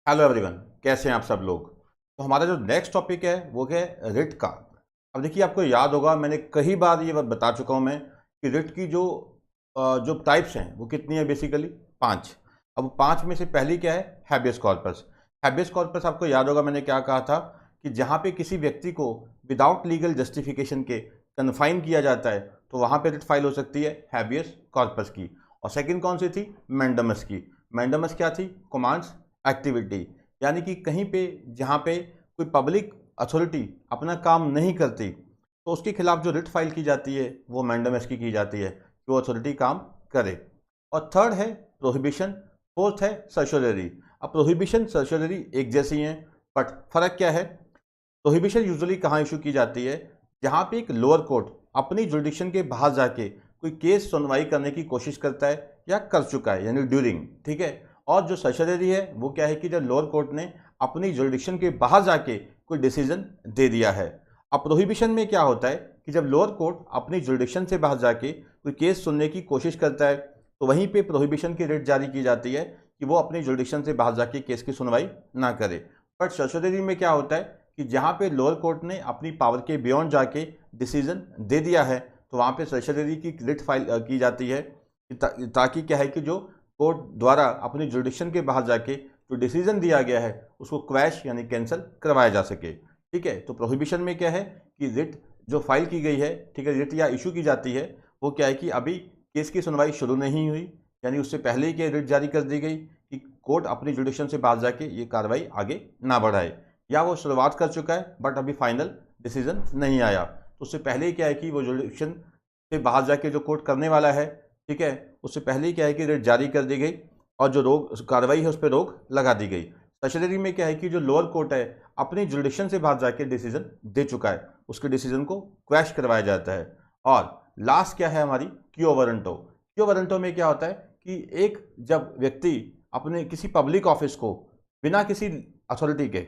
Hello everyone, कैसे हैं आप सब लोग। तो हमारा जो नेक्स्ट टॉपिक है वो है रिट का। अब देखिए, आपको याद होगा, मैंने कई बार ये बात बता चुका हूँ मैं कि रिट की जो टाइप्स हैं वो कितनी है, बेसिकली 5। अब 5 में से पहली क्या है, हैबियस कॉर्पस। हैबियस कॉर्पस आपको याद होगा मैंने क्या कहा था कि जहाँ पे किसी व्यक्ति को विदाउट लीगल जस्टिफिकेशन के कन्फाइन किया जाता है तो वहाँ पे रिट फाइल हो सकती है हैबियस कॉर्पस की। और सेकंड कौन सी थी, मैंडमस की। मैंडमस क्या थी, कमांड्स एक्टिविटी, यानी कि कहीं पे जहाँ पे कोई पब्लिक अथॉरिटी अपना काम नहीं करती तो उसके खिलाफ जो रिट फाइल की जाती है वो मैंडमस की जाती है कि वो अथॉरिटी काम करे। और थर्ड है प्रोहिबिशन, फोर्थ है सर्शोलरी। अब प्रोहिबिशन सर्शोलरी एक जैसी हैं, बट फर्क क्या है। प्रोहिबिशन यूजुअली कहाँ इशू की जाती है, जहाँ पे एक लोअर कोर्ट अपनी जुरिडिक्शन के बाहर जाके कोई केस सुनवाई करने की कोशिश करता है या कर चुका है, यानी ड्यूरिंग, ठीक है। और जो सेशनरी है वो क्या है कि जब लोअर कोर्ट ने अपनी जुरिडिक्शन के बाहर जाके कोई डिसीजन दे दिया है। अब प्रोहिबिशन में क्या होता है कि जब लोअर कोर्ट अपनी जुरिडिक्शन से बाहर जाके कोई केस सुनने की कोशिश करता है तो वहीं पे प्रोहिबिशन की रेट जारी की जाती है कि वो अपनी जुरिडिक्शन से बाहर जाके केस की सुनवाई ना करे। बट सेशनरी में क्या होता है कि जहाँ पे लोअर कोर्ट ने अपनी पावर के बियॉन्ड जाके डिसीजन दे दिया है तो वहाँ पे सेशनरी की रिट फाइल की जाती है ताकि क्या है कि जो कोर्ट द्वारा अपनी जुरिडिक्शन के बाहर जाके जो डिसीजन दिया गया है उसको क्वैश यानी कैंसिल करवाया जा सके। ठीक है, तो प्रोहिबिशन में क्या है कि रिट जो फाइल की गई है, ठीक है, रिट या इशू की जाती है, वो क्या है कि अभी केस की सुनवाई शुरू नहीं हुई, यानी उससे पहले ही क्या रिट जारी कर दी गई कि कोर्ट अपनी जुडिक्शन से बाहर जाके ये कार्रवाई आगे ना बढ़ाए, या वो शुरुआत कर चुका है बट अभी फाइनल डिसीजन नहीं आया तो उससे पहले ही क्या है कि वो जुडिक्शन से बाहर जाके जो कोर्ट करने वाला है, ठीक है, उससे पहले ही क्या है कि रेट जारी कर दी गई और जो रोक कार्रवाई है उस पर रोक लगा दी गई। सेशनरी में क्या है कि जो लोअर कोर्ट है अपनी जुडिक्शन से बाहर जाके डिसीजन दे चुका है, उसके डिसीजन को क्वैश करवाया जाता है। और लास्ट क्या है हमारी, क्यो वारंटो। क्यो वारंटो में क्या होता है कि एक जब व्यक्ति अपने किसी पब्लिक ऑफिस को बिना किसी अथॉरिटी के,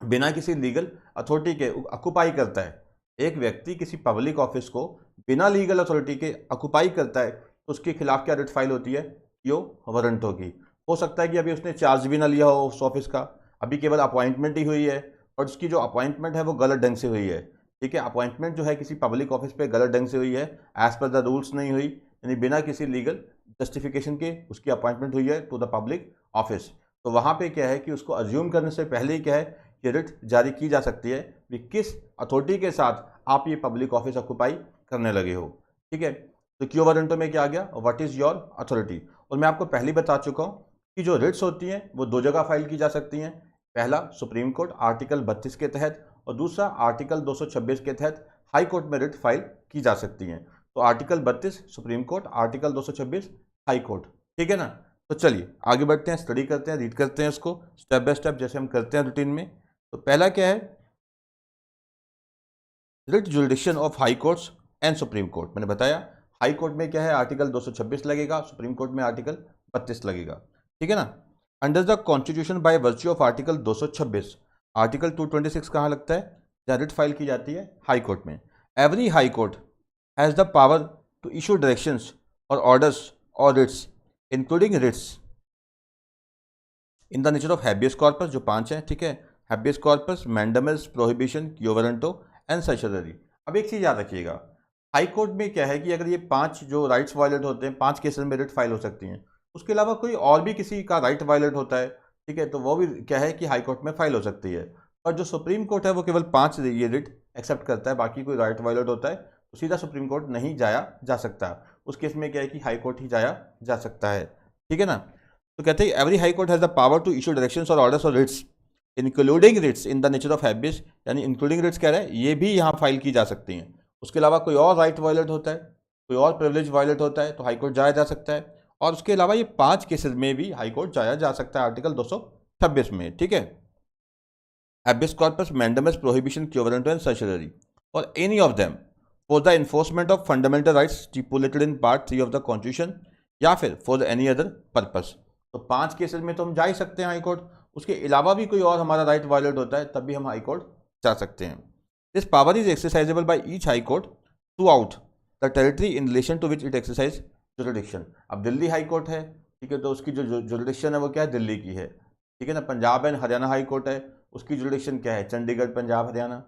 बिना किसी लीगल अथॉरिटी के ऑक्युपाई करता है, एक व्यक्ति किसी पब्लिक ऑफिस को बिना लीगल अथॉरिटी के ऑक्युपाई करता है तो उसके खिलाफ क्या रिट फाइल होती है, क्यो वारंटो की। हो सकता है कि अभी उसने चार्ज भी ना लिया हो उस ऑफिस का, अभी केवल अपॉइंटमेंट ही हुई है और उसकी जो अपॉइंटमेंट है वो गलत ढंग से हुई है। ठीक है, अपॉइंटमेंट जो है किसी पब्लिक ऑफिस पे गलत ढंग से हुई है, एज पर द रूल्स नहीं हुई, यानी बिना किसी लीगल जस्टिफिकेशन के उसकी अपॉइंटमेंट हुई है टू द पब्लिक ऑफिस। तो वहाँ पे क्या है कि उसको अज्यूम करने से पहले ही क्या है कि रिट जारी की जा सकती है कि किस अथॉरिटी के साथ आप ये पब्लिक ऑफिस ऑक्युपाई करने लगे हो। ठीक है, तो क्यो वारंटो में क्या आ गया, व्हाट इज़ योर अथॉरिटी। और मैं आपको पहले बता चुका हूँ कि जो रिट्स होती हैं वो दो जगह फाइल की जा सकती हैं। पहला सुप्रीम कोर्ट आर्टिकल 32 के तहत और दूसरा आर्टिकल 226 के तहत हाई कोर्ट में रिट फाइल की जा सकती हैं। तो article 32 supreme court, article 226 high court. ठीक है ना। तो चलिए आगे बढ़ते हैं, स्टडी करते हैं, रीड करते हैं इसको स्टेप बाय स्टेप जैसे हम करते हैं रूटीन में। तो पहला क्या है, writ jurisdiction of high courts and supreme court. मैंने बताया हाई कोर्ट में क्या है आर्टिकल 226 लगेगा, सुप्रीम कोर्ट में आर्टिकल 32 लगेगा। ठीक है ना। Under the constitution by virtue of article 226, article 226 कहाँ लगता है, जहाँ रिट फाइल की जाती है हाई कोर्ट में। Every high court has the power to issue directions और ऑर्डर्स और writs including writs in the nature of habeas corpus, जो 5 हैं, ठीक है। Habeas corpus, mandamus, prohibition, quo warranto and certiorari. अब एक चीज़ याद रखिएगा, हाई कोर्ट में क्या है कि अगर ये 5 जो राइट्स वायलेट होते हैं, 5 केसेस में रिट फाइल हो सकती हैं, उसके अलावा कोई और भी किसी का राइट वायलेट होता है, ठीक है, तो वो भी क्या है कि हाई कोर्ट में फाइल हो सकती है। और जो सुप्रीम कोर्ट है वो केवल 5 ये रिट एक्सेप्ट करता है, बाकी कोई राइट वायलेट होता है तो सीधा सुप्रीम कोर्ट नहीं जाया जा सकता। उस केस में क्या है कि हाई कोर्ट ही जाया जा सकता है। ठीक है ना। तो कहते हैं every high court has the power to issue directions और ऑर्डर्स और writs including writs in the nature of habeas, यानी इंक्लूडिंग रिट्स कह रहे हैं ये भी यहाँ फाइल की जा सकती हैं। उसके अलावा कोई और राइट वायलेट होता है, कोई और प्रिविलेज वायलेट होता है तो हाई कोर्ट जाया जा सकता है। और उसके अलावा ये 5 केसेस में भी हाई कोर्ट जाया जा सकता है आर्टिकल 226 में। ठीक है, habeas corpus, mandamus, prohibition, quo warranto and certiorari और any of them for the enforcement of fundamental rights stipulated in part 3 of the constitution या फिर फॉर एनी अदर पर्पस। तो 5 केसेस में तो हम जा ही सकते हैं हाई कोर्ट, उसके अलावा भी कोई और हमारा राइट वायलेट होता है तब भी हम हाई कोर्ट जा सकते हैं। This power is exercisable by each high court throughout the territory in relation to which it exercise jurisdiction. अब दिल्ली हाई कोर्ट है, ठीक है, तो उसकी जो जुरिडिक्शन है वो क्या है, दिल्ली की है। ठीक है ना। Punjab and Haryana high court है, उसकी जुरिडिक्शन क्या है, चंडीगढ़ पंजाब हरियाणा,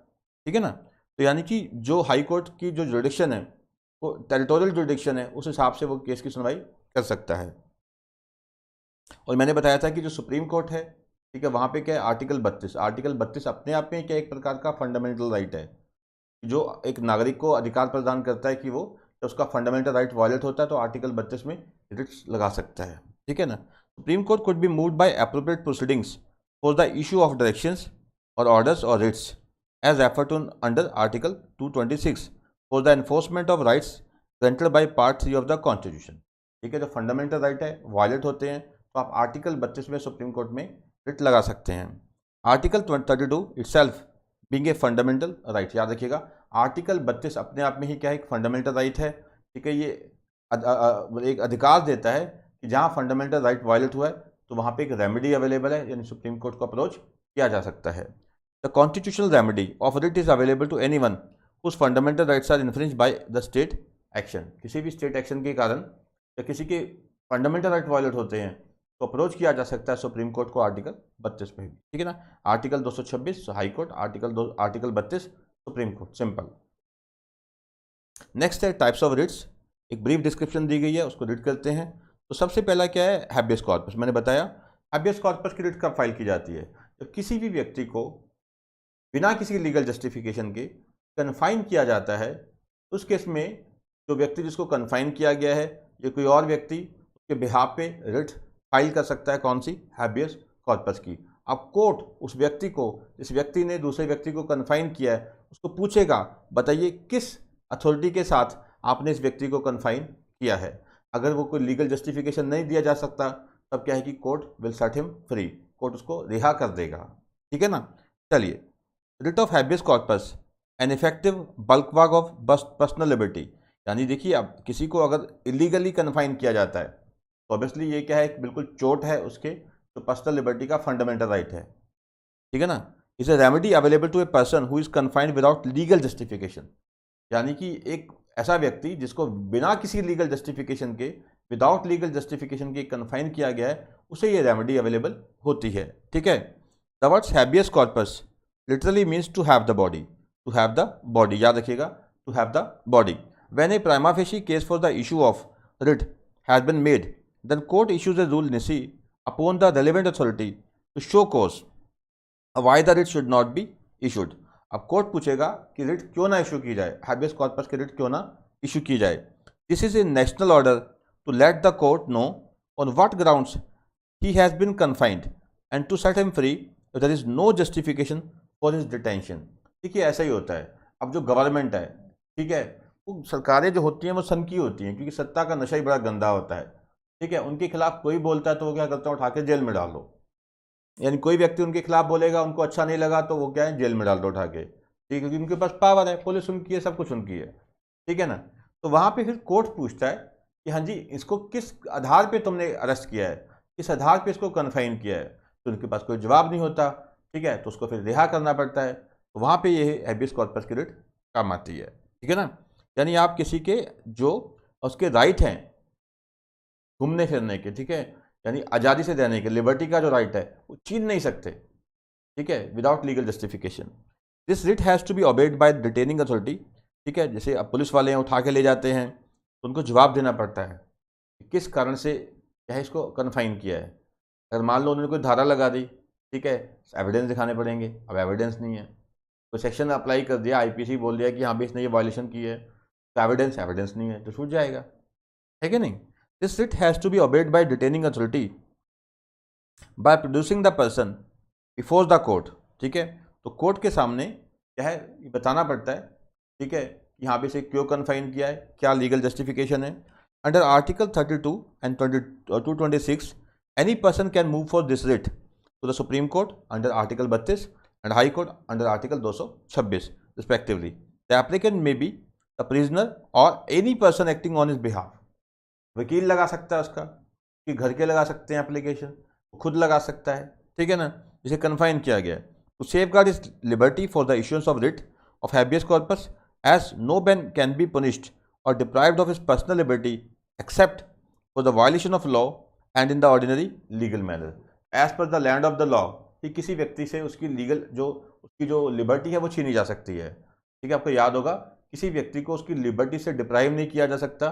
ठीक है ना। तो यानी कि जो हाई कोर्ट की जो जुरिडिक्शन है वो टेरिटोरियल जुरिडिक्शन है, उस हिसाब से वो केस की सुनवाई कर सकता है। और मैंने बताया था कि जो सुप्रीम कोर्ट है, ठीक है, वहाँ पे क्या है, आर्टिकल 32 अपने आप में क्या एक प्रकार का फंडामेंटल राइट है, जो एक नागरिक को अधिकार प्रदान करता है कि वो जब उसका फंडामेंटल राइट वायलेट होता है तो आर्टिकल 32 में रिट्स लगा सकता है, ठीक है ना। Supreme court could be moved by appropriate proceedings for the issue of directions और ऑर्डर्स और writs as effort to under article 226 for the enforcement of rights granted by part 3 of the constitution, ठीक है। जो fundamental right है violet होते हैं तो आप आर्टिकल 32 में सुप्रीम कोर्ट में रिट लगा सकते हैं। Article 32 itself being a fundamental right, याद रखिएगा आर्टिकल 32 अपने आप में ही क्या है, एक फंडामेंटल राइट है, ठीक है। ये एक अधिकार देता है कि जहाँ फंडामेंटल राइट वायलेट हुआ है तो वहाँ पे एक रेमेडी अवेलेबल है, यानी सुप्रीम कोर्ट को अप्रोच किया जा सकता है। The constitutional remedy of writ is available to anyone whose fundamental rights are infringed by the state action, किसी भी स्टेट एक्शन के कारण या किसी के फंडामेंटल राइट वायलेट होते हैं तो अप्रोच किया जा सकता है सुप्रीम कोर्ट को आर्टिकल 32 में भी, ठीक है ना। Article 226 high court, article 32 supreme court, simple. Next है टाइप्स ऑफ रिट्स, एक ब्रीफ डिस्क्रिप्शन दी गई है, उसको रीड करते हैं। तो सबसे पहला क्या है, हैबियस कॉर्पस। मैंने बताया हैबियस कॉर्पस की रिट कब फाइल की जाती है, जब किसी भी व्यक्ति को बिना किसी लीगल जस्टिफिकेशन के कन्फाइन किया जाता है। उस केस में जो व्यक्ति जिसको कन्फाइन किया गया है या कोई और व्यक्ति उसके बिहाफ पे रिट फाइल कर सकता है, कौन सी, हैबियस कॉर्पस की। अब कोर्ट उस व्यक्ति को, जिस व्यक्ति ने दूसरे व्यक्ति को कन्फाइन किया है, उसको पूछेगा बताइए किस अथॉरिटी के साथ आपने इस व्यक्ति को कन्फाइन किया है। अगर वो कोई लीगल जस्टिफिकेशन नहीं दिया जा सकता तब क्या है कि court will set him free, court उसको रिहा कर देगा, ठीक है ना। चलिए, writ of habeas corpus an effective bulwark of personal liberty, यानी देखिए अब किसी को अगर इलीगली कन्फाइन किया जाता है तो ऑब्वियसली ये क्या है, बिल्कुल चोट है उसके तो पर्सनल लिबर्टी का फंडामेंटल राइट है, ठीक है ना। Is a remedy available to a person who is confined without legal justification, यानी कि एक ऐसा व्यक्ति जिसको बिना किसी लीगल जस्टिफिकेशन के, विदाउट लीगल जस्टिफिकेशन के कन्फाइन किया गया है, उसे ये रेमेडी अवेलेबल होती है, ठीक है। The words habeas corpus literally means to have the body, to have the body, याद रखिएगा, to have the body. When a prima facie case for the issue of writ has been made, then court issues a rule nisi upon the relevant authority to show cause why the writ should not be issued। अब court पूछेगा कि writ क्यों ना issue की जाए, habeas corpus की writ क्यों ना इशू की जाए। This is a national order to let the court know on what grounds he has been confined and to set him free if there is no justification for his detention. देखिए ऐसा ही होता है, अब जो government है, ठीक है, वो सरकारें जो होती हैं वो सन की होती हैं, क्योंकि सत्ता का नशा ही बड़ा गंदा होता है, ठीक है। उनके खिलाफ कोई बोलता है तो वो क्या करता है, उठा के जेल में डाल दो, यानी कोई व्यक्ति उनके खिलाफ बोलेगा, उनको अच्छा नहीं लगा तो वो क्या है, जेल में डाल दो उठा के, ठीक है, क्योंकि उनके पास पावर है, पुलिस उनकी है, सब कुछ उनकी है, ठीक है ना। तो वहाँ पे फिर कोर्ट पूछता है कि हाँ जी इसको किस आधार पे तुमने अरेस्ट किया है, किस आधार पे इसको कन्फाइन किया है, तो उनके पास कोई जवाब नहीं होता, ठीक है, तो उसको फिर रिहा करना पड़ता है। तो वहाँ पर ये हैबियस कॉर्पस की रिट काम आती है, ठीक है ना। यानी आप किसी के जो उसके राइट हैं घूमने फिरने के, ठीक है, यानी आज़ादी से रहने के, लिबर्टी का जो राइट है वो छीन नहीं सकते, ठीक है, without legal justification. This writ has to be obeyed by detaining authority, ठीक है। जैसे अब पुलिस वाले हैं उठा के ले जाते हैं तो उनको जवाब देना पड़ता है कि किस कारण से क्या है इसको कन्फाइन किया है। अगर मान लो उन्होंने कोई धारा लगा दी, ठीक है, एविडेंस दिखाने पड़ेंगे, अब एविडेंस नहीं है, तो सेक्शन अप्लाई कर दिया, आईपीसी बोल दिया कि हाँ भाई इसने ये वायलेशन की है, तो एविडेंस नहीं है तो छूट जाएगा, है कि नहीं। This writ has to be obeyed by detaining authority by producing the person before the court, ठीक है। तो कोर्ट के सामने क्या है ये बताना पड़ता है, ठीक है, यहाँ पे से क्यों कन्फाइन किया है, क्या लीगल जस्टिफिकेशन है। Under article 32 and 226 any person can move for this writ to the supreme court under article 32 and high court under article 226 respectively. The applicant may be the prisoner और any person acting on his behalf, वकील लगा सकता है उसका, कि घर के लगा सकते हैं एप्लीकेशन, खुद लगा सकता है, ठीक है ना, जिसे कन्फाइन किया गया है। To safeguard is liberty for the issuance of writ of habeas corpus as no man can be punished और deprived of his personal liberty except for the violation of law and in the ordinary legal manner. As per the land of the law, कि किसी व्यक्ति से उसकी उसकी जो liberty है वो छीनी जा सकती है। ठीक है, आपको याद होगा किसी व्यक्ति को उसकी लिबर्टी से डिप्राइव नहीं किया जा सकता,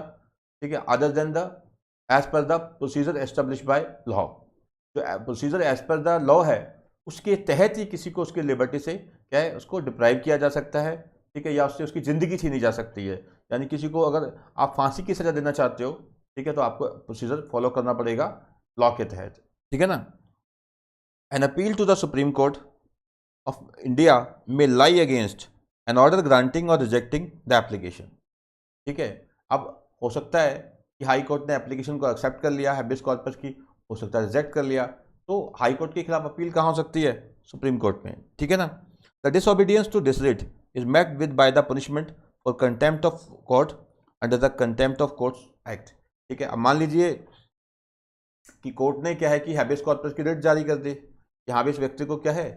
ठीक है, other than the as per the procedure establish by law. जो procedure as per the law है उसके तहत ही किसी को उसकी लिबर्टी से क्या है, उसको डिप्राइव किया जा सकता है, ठीक है, या उससे उसकी ज़िंदगी छीनी जा सकती है। यानी किसी को अगर आप फांसी की सज़ा देना चाहते हो, ठीक है, तो आपको प्रोसीजर फॉलो करना पड़ेगा लॉ के तहत, ठीक है ना। An appeal to the supreme court of India में lie against an order granting और रिजेक्टिंग द एप्लीकेशन। ठीक है, अब हो सकता है कि हाई कोर्ट ने एप्लीकेशन को एक्सेप्ट कर लिया हैबियस कॉर्पस की, हो सकता है रिजेक्ट कर लिया, तो हाई कोर्ट के खिलाफ अपील कहाँ हो सकती है, सुप्रीम कोर्ट में, ठीक है ना। The disobedience to this writ is met with by the punishment for contempt of court under the contempt of courts act. ठीक है, अब मान लीजिए कि कोर्ट ने क्या है कि हैबियस कॉर्पस की रिट जारी कर दी कि हाँ भी इस व्यक्ति को क्या है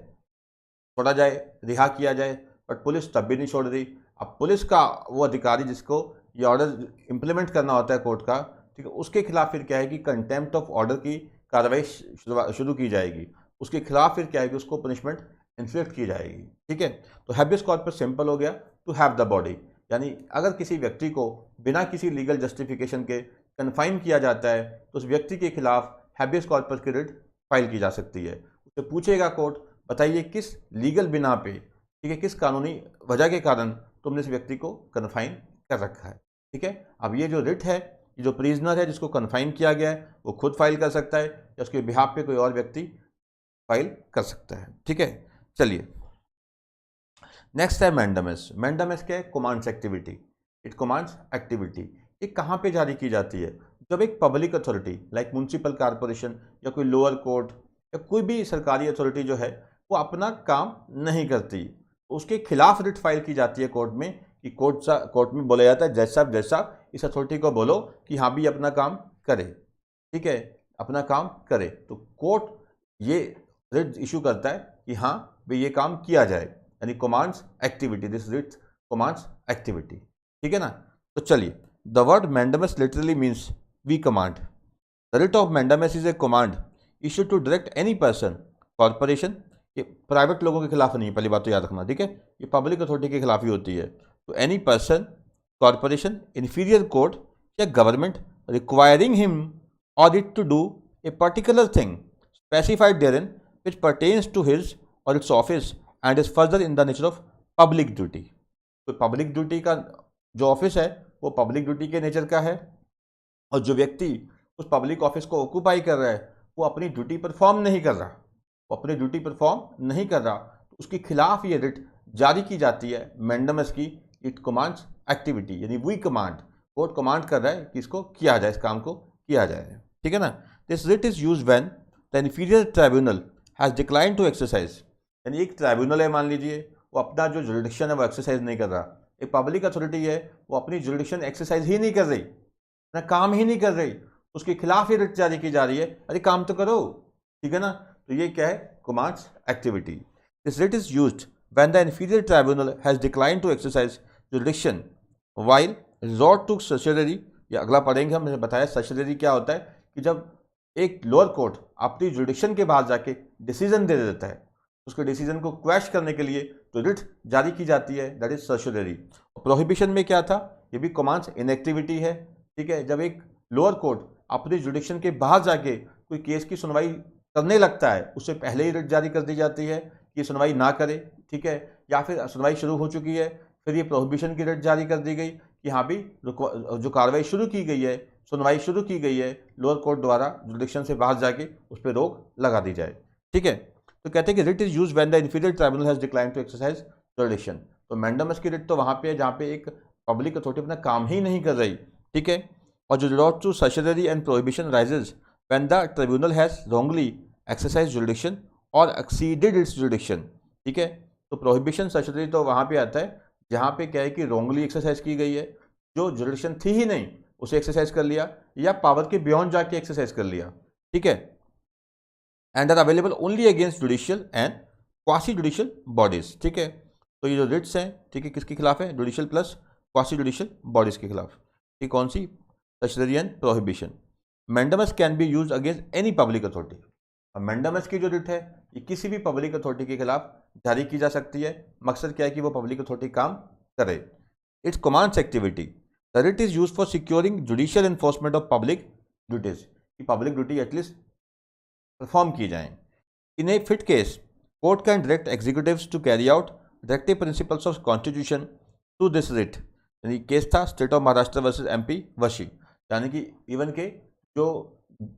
छोड़ा जाए, रिहा किया जाए, बट पुलिस तब भी नहीं छोड़ रही। अब पुलिस का वो अधिकारी जिसको ये ऑर्डर इम्प्लीमेंट करना होता है कोर्ट का, ठीक है, उसके खिलाफ फिर क्या है कि कंटेम्प्ट ऑफ ऑर्डर की कार्रवाई शुरू की जाएगी, उसके खिलाफ फिर क्या है कि उसको पनिशमेंट इन्फ्लिक्ट की जाएगी। ठीक है, तो हैबियस कॉर्पस सिंपल हो गया, टू हैव द बॉडी, यानी अगर किसी व्यक्ति को बिना किसी लीगल जस्टिफिकेशन के कन्फाइन किया जाता है तो उस व्यक्ति के खिलाफ हैबियस कॉर्पस की रिट फाइल की जा सकती है। उससे पूछेगा कोर्ट, बताइए किस लीगल बिना पे, ठीक है, किस कानूनी वजह के कारण तुमने इस व्यक्ति को कन्फाइन कर रखा है। ठीक है, अब ये जो रिट है, ये जो प्रिजनर है जिसको कन्फाइन किया गया है वो खुद फाइल कर सकता है या उसके बिहाफ पे कोई और व्यक्ति फाइल कर सकता है। ठीक है, चलिए नेक्स्ट है मैंडामस। मैंडामस क्या है, commands activity, it commands activity. ये कहाँ पे जारी की जाती है, जब एक public authority like municipal corporation या कोई लोअर कोर्ट या कोई भी सरकारी अथॉरिटी जो है वो अपना काम नहीं करती, उसके खिलाफ रिट फाइल की जाती है कोर्ट में, कि कोर्ट में बोला जाता है जज साहब जज साहब इस अथॉरिटी को बोलो कि हाँ भी अपना काम करे, ठीक है, अपना काम करे, तो कोर्ट ये रिट इशू करता है कि हाँ भाई ये काम किया जाए, यानी commands activity, this writ commands activity. ठीक है ना, तो चलिए the word mandamus literally means we command. The writ of mandamus is a command issue to direct any person, corporation, ये प्राइवेट लोगों के खिलाफ नहीं, पहली बात तो याद रखना, ठीक है, ये पब्लिक अथॉरिटी के खिलाफ ही होती है। तो any person, corporation, inferior court या गवर्नमेंट रिक्वायरिंग हिम और it to do a particular thing specified therein which pertains to his or its office and is further in the nature of public duty। तो public duty का जो office है वो public duty के nature का है, और जो व्यक्ति उस पब्लिक ऑफिस को ऑक्यूपाई कर रहा है वो अपनी ड्यूटी परफॉर्म नहीं कर रहा, वो अपनी ड्यूटी परफॉर्म नहीं कर रहा, तो उसके खिलाफ ये रिट जारी की जाती है मैंडामस की। इट कमांड्स एक्टिविटी, यानी वी कमांड, कोर्ट कमांड कर रहा है कि इसको किया जाए, इस काम को किया जाए। ठीक है ना, this writ is use when the inferior tribunal has decline to exercise, यानी एक ट्राइब्यूनल है मान लीजिए, वो अपना जो जुरिडिक्शन है वो एक्सरसाइज नहीं कर रहा, एक पब्लिक अथॉरिटी है वो अपनी जुरिडिक्शन एक्सरसाइज ही नहीं कर रही, ना काम ही नहीं कर रही, उसके खिलाफ ही रिट जारी की जा रही है, अरे काम तो करो, ठीक है ना। तो ये क्या है, commands activity. This writ is used when the inferior tribunal has decline to exercise jurisdiction while resort to certiorari, या अगला पढ़ेंगे हम, बताया सर्शियरी क्या होता है, कि जब एक लोअर कोर्ट अपनी जुडिक्शन के बाद जाके डिसीजन दे देता है, उसके डिसीजन को क्वैश करने के लिए तो रिट जारी की जाती है, दैट इज सर्शियरी। प्रोहिबिशन में क्या था, ये भी कमांड्स इनएक्टिविटी है। ठीक है, जब एक लोअर कोर्ट अपनी जुडिक्शन के बाहर जाके कोई केस की सुनवाई करने लगता है, उससे पहले ही रिट जारी कर दी जाती है कि सुनवाई ना करे, ठीक है, या फिर सुनवाई शुरू हो चुकी है फिर ये प्रोहिबिशन की रिट जारी कर दी गई कि हाँ भी जो कार्रवाई शुरू की गई है, सुनवाई शुरू की गई है, लोअर कोर्ट द्वारा जुडिक्शन से बाहर जाके उस पर रोक लगा दी जाए। ठीक है, तो कहते हैं कि writ is use when the inferior tribunal has decline to exercise jurisdiction. तो मैंडामस की रिट तो वहाँ पे है जहाँ पे एक पब्लिक अथॉरिटी अपना काम ही नहीं कर रही, ठीक है, और जो resort to certiorari and prohibition arises when the tribunal has wrongly exercise jurisdiction और एक्सीडेड इट्स जुडिक्शन। ठीक है, तो प्रोहिबिशन सर्शियरी तो वहाँ पे आता है जहाँ पे क्या है कि रॉन्गली एक्सरसाइज की गई है, जो जुडिक्शन थी ही नहीं उसे एक्सरसाइज कर लिया, या पावर के बियॉन्ड जाके एक्सरसाइज कर लिया। ठीक है, and are available only against judicial and quasi judicial bodies. ठीक है, तो ये जो रिट्स हैं, ठीक है, किसके खिलाफ है, judicial plus quasi judicial bodies के खिलाफ। ठीक, कौन सी, certiorari and prohibition. Mandamus can be use against any public authority, mandamus की जो रिट है ये किसी भी पब्लिक अथॉरिटी के खिलाफ जारी की जा सकती है। मकसद क्या है कि वो पब्लिक अथॉरिटी काम करे। Its commands activity, the writ is used for securing judicial enforcement of public duties, कि पब्लिक ड्यूटी एटलीस्ट परफॉर्म की जाए। In a fit case court can direct executives to carry out directive principles of constitution through this writ. यानी case था state of Maharashtra versus MP Vashi, यानी कि even के जो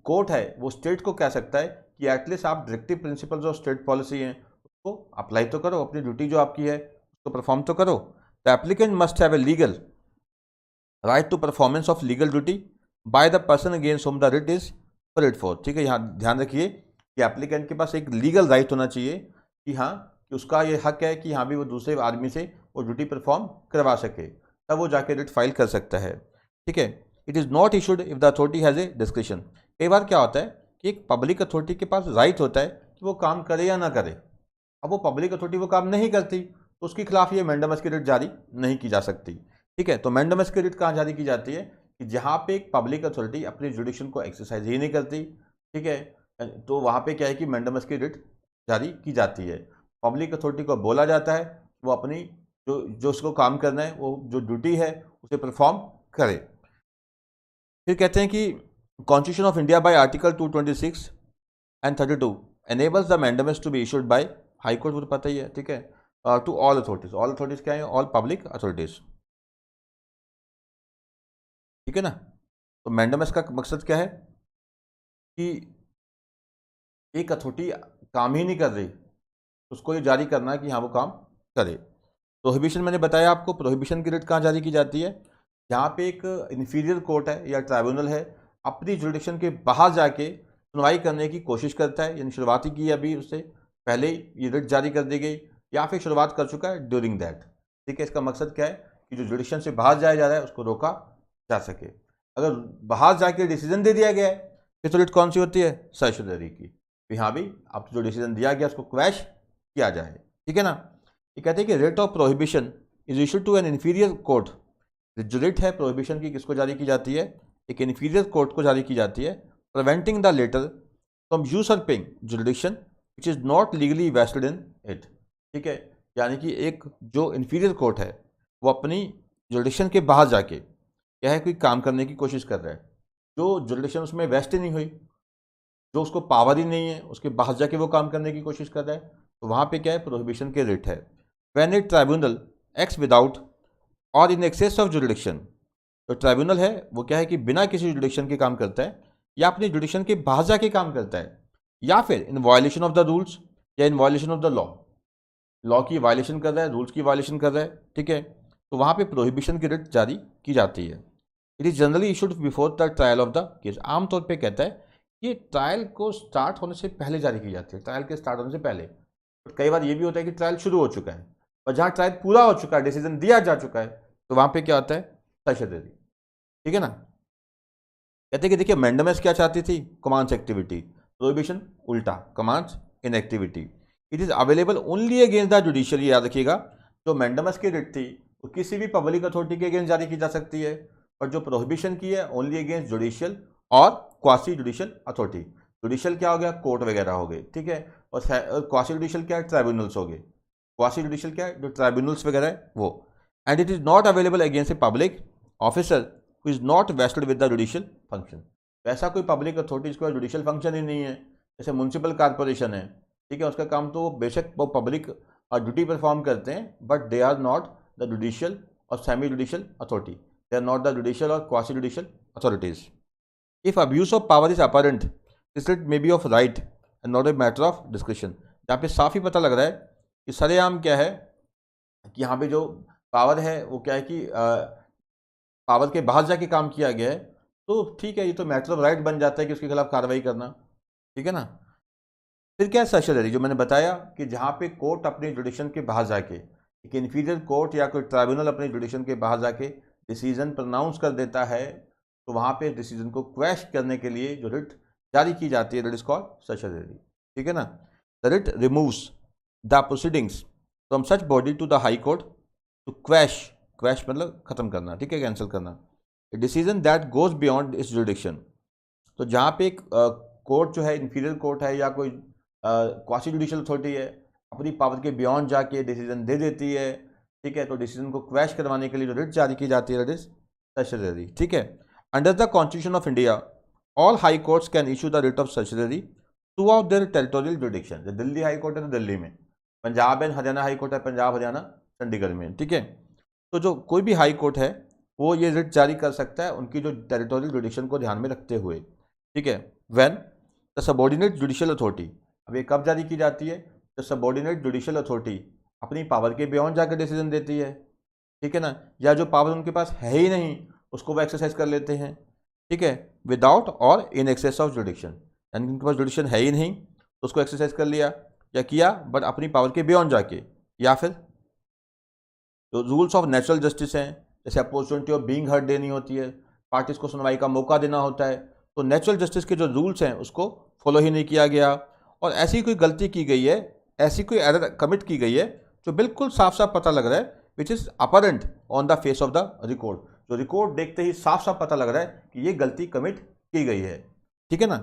court है वो स्टेट को कह सकता है कि एटलीस्ट आप directive principles of state policy हैं उसको अप्लाई तो करो, अपनी ड्यूटी जो आपकी है उसको परफॉर्म तो करो। The applicant must have a legal right to performance of legal duty by the person against whom the writ is prayed for. ठीक है, यहाँ ध्यान रखिए कि एप्लीकेंट के पास एक लीगल राइट होना चाहिए कि हाँ कि उसका ये हक है कि हाँ भी वो दूसरे आदमी से वो ड्यूटी परफॉर्म करवा सके, तब वो जाके रिट फाइल कर सकता है। ठीक है, it is not issued if the authority has a description. कई बार क्या होता है कि एक पब्लिक अथॉरिटी के पास राइट होता है कि वो काम करे या ना करे। अब वो पब्लिक अथॉरिटी वो काम नहीं करती तो उसके खिलाफ ये मैंडामस की रिट जारी नहीं की जा सकती। ठीक है, तो मैंडामस की रिट कहाँ जारी की जाती है कि जहाँ पे एक पब्लिक अथॉरिटी अपनी जुडिक्शन को एक्सरसाइज ही नहीं करती। ठीक है, तो वहाँ पे क्या है कि मैंडामस की रिट जारी की जाती है। पब्लिक अथॉरिटी को बोला जाता है वो अपनी जो उसको काम करना है वो जो ड्यूटी है उसे परफॉर्म करे। फिर कहते हैं कि constitution of India by article 226 and 32 enables the mandamus to be issued by high court, मुझे पता ही है। ठीक है, to all authorities. All authorities क्या है? All public authorities. ठीक है ना, तो मैंडामस का मकसद क्या है कि एक अथॉरिटी काम ही नहीं कर रही उसको ये जारी करना है कि हाँ वो काम करे। प्रोहिबिशन मैंने बताया आपको, प्रोहिबिशन की रिट कहाँ जारी की जाती है? जहाँ पे एक इन्फीरियर कोर्ट है या ट्राइब्यूनल है अपनी जुडिक्शन के बाहर जाके सुनवाई करने की कोशिश करता है, यानी शुरुआत ही की अभी उससे पहले ही ये रिट जारी कर दी गई या फिर शुरुआत कर चुका है ड्यूरिंग दैट। ठीक है, इसका मकसद क्या है कि जो जुडिक्शन से बाहर जाया जा रहा है उसको रोका जा सके। अगर बाहर जाके डिसीजन दे दिया गया है फिर तो रिट कौन सी होती है? सर्शुलरी की, कि हाँ भी अब जो डिसीजन दिया गया उसको क्वैश किया जाए। ठीक है ना, ये कहते हैं कि writ of prohibition is issued to an inferior court. जो रेट है प्रोहिबिशन की किसको जारी की जाती है? एक इन्फीरियर कोर्ट को जारी की जाती है, preventing the latter from usurping jurisdiction which is not legally vested in it. ठीक है, यानी कि एक जो इन्फीरियर कोर्ट है वो अपनी जुरिडिक्शन के बाहर जाके क्या है कोई काम करने की कोशिश कर रहा है, जो जुरिडिक्शन उसमें वेस्ट ही नहीं हुई, जो उसको पावर ही नहीं है, उसके बाहर जाके वो काम करने की कोशिश कर रहा है, तो वहाँ पे क्या है? प्रोहिबिशन के रेट है। When A tribunal acts without और इन एक्सेस ऑफ जुरिडिक्शन, तो ट्राइब्यूनल है वो क्या है कि बिना किसी जुरिडिक्शन के काम करता है या अपनी जुरिडिक्शन के बाहर जाके काम करता है, या फिर in violation of the rules या in violation of the law की वायलेशन कर रहा है, रूल्स की वायलेशन कर रहा है। ठीक है, तो वहाँ पे प्रोहिबिशन की रिट जारी की जाती है। It is generally issued before the trial of the case. आमतौर पर कहता है ये ट्रायल को स्टार्ट होने से पहले जारी की जाती है, ट्रायल के स्टार्ट होने से पहले। बट कई बार ये भी होता है कि ट्रायल शुरू हो चुका है और जहाँ ट्रायल पूरा हो चुका है, डिसीजन दिया जा चुका है, तो वहाँ पे क्या होता है? सर्शुलरी। ठीक है ना, कहते हैं कि देखिए मैंडामस क्या चाहती थी? Commands activity. प्रोहिबिशन उल्टा, commands inactivity. It is available only against the judicial. याद रखिएगा, जो मैंडामस की रिट थी वो किसी भी पब्लिक अथॉरिटी के अगेंस्ट जारी की जा सकती है, और जो प्रोहिबिशन की है ओनली अगेंस्ट जुडिशियल और क्वासी जुडिशियल अथॉरिटी। जुडिशियल क्या हो गया? कोर्ट वगैरह हो गए। ठीक है, और क्वासी जुडिशियल क्या है? ट्राइब्यूनल्स हो गए। क्वासी जुडिशियल क्या है? जो ट्राइब्यूनल्स वगैरह है वो। And it is not available against a public officer who is not wasted with the judicial function. वैसा कोई पब्लिक अथॉरिटी जिसका जुडिशियल फंक्शन ही नहीं है, जैसे म्यूनसिपल कॉर्पोरेशन है, ठीक है, उसका काम तो बेशक वो पब्लिक ड्यूटी परफॉर्म करते हैं, but they are not the judicial or semi judicial authority, they are not the judicial और quasi judicial authorities. If abuse of power is apparent, this writ may be of right and not a matter of discretion। यहाँ पे साफ ही पता लग रहा है कि सरेआम क्या है कि यहाँ पे जो पावर है वो क्या है कि पावर के बाहर जाके काम किया गया है, तो ठीक है, ये तो मैटर ऑफ राइट बन जाता है कि उसके खिलाफ कार्रवाई करना। ठीक है ना, फिर क्या है? सर्शुलरी, जो मैंने बताया कि जहाँ पे कोर्ट अपने जुडिक्शन के बाहर जाके, एक इन्फीरियर कोर्ट या कोई ट्राइब्यूनल अपने जुडिक्शन के बाहर जाके डिसीजन प्रोनाउंस कर देता है, तो वहाँ पे डिसीजन को क्वैश करने के लिए जो रिट जारी की जाती है, दैट इज कॉल्ड सर्शुलरी। ठीक है ना, the writ removes the proceedings from such body to the high court to quash, quash मतलब खत्म करना, ठीक है, कैंसिल करना, decision that goes beyond its jurisdiction. तो जहाँ पे एक कोर्ट जो है, इंफीरियर कोर्ट है या कोई क्वासी जुडिशियल अथॉरिटी है, अपनी पावर के बियॉन्ड जाके डिसीजन दे देती है, ठीक है, तो डिसीजन को क्वैश करवाने के लिए जो रिट जारी की जाती है दैट इज सर्चरी, ठीक है। Under the constitution of India all high courts can issue the writ of certiorari throughout their territorial jurisdiction. जो दिल्ली हाई कोर्ट है तो दिल्ली में, Punjab and Haryana high court है पंजाब हरियाणा चंडीगढ़ में, ठीक है। तो जो कोई भी हाई कोर्ट है वो ये रिट जारी कर सकता है उनकी जो टेरिटोरियल जुडिक्शन को ध्यान में रखते हुए, ठीक है। When the subordinate judicial authority, अब ये कब जारी की जाती है, जब सबऑर्डिनेट जुडिशियल अथॉरिटी अपनी पावर के बियॉन्ड जाकर डिसीजन देती है, ठीक है ना, या जो पावर उनके पास है ही नहीं उसको वो एक्सरसाइज कर लेते हैं, ठीक है, विदाउट और इन एक्सेस ऑफ जुडिक्शन, यानी उनके पास जुडिक्शन है ही नहीं तो उसको एक्सरसाइज कर लिया या किया बट अपनी पावर के बियॉन्ड जाके, या फिर जो रूल्स ऑफ नेचुरल जस्टिस हैं, जैसे अपॉर्चुनिटी ऑफ बीइंग हर्ड देनी होती है, पार्टीज को सुनवाई का मौका देना होता है, तो नेचुरल जस्टिस के जो रूल्स हैं उसको फॉलो ही नहीं किया गया, और ऐसी कोई गलती की गई है, ऐसी कोई एरर कमिट की गई है जो बिल्कुल साफ साफ पता लग रहा है, which is apparent on the face of the record, जो रिकॉर्ड देखते ही साफ साफ पता लग रहा है कि ये गलती कमिट की गई है, ठीक है ना।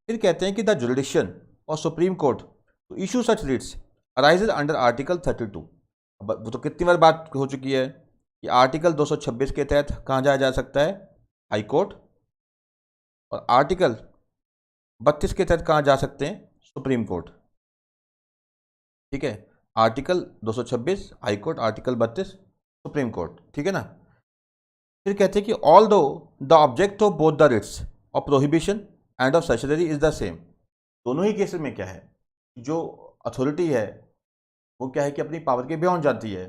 फिर कहते हैं कि द जुडिक्शन और supreme court to issue such writs arises under article 32। अब वो तो कितनी बार बात हो चुकी है कि आर्टिकल 226 के तहत कहाँ जाया जा सकता है, हाई कोर्ट, और आर्टिकल 32 के तहत कहाँ जा सकते हैं, सुप्रीम कोर्ट, ठीक है। Article 226 high court, article 32 supreme court, ठीक है ना। फिर कहते हैं कि although the object of both the writs of prohibition and of certiorari is the same, दोनों ही केसेस में क्या है, जो अथॉरिटी है वो क्या है कि अपनी पावर के बियॉन्ड जाती है।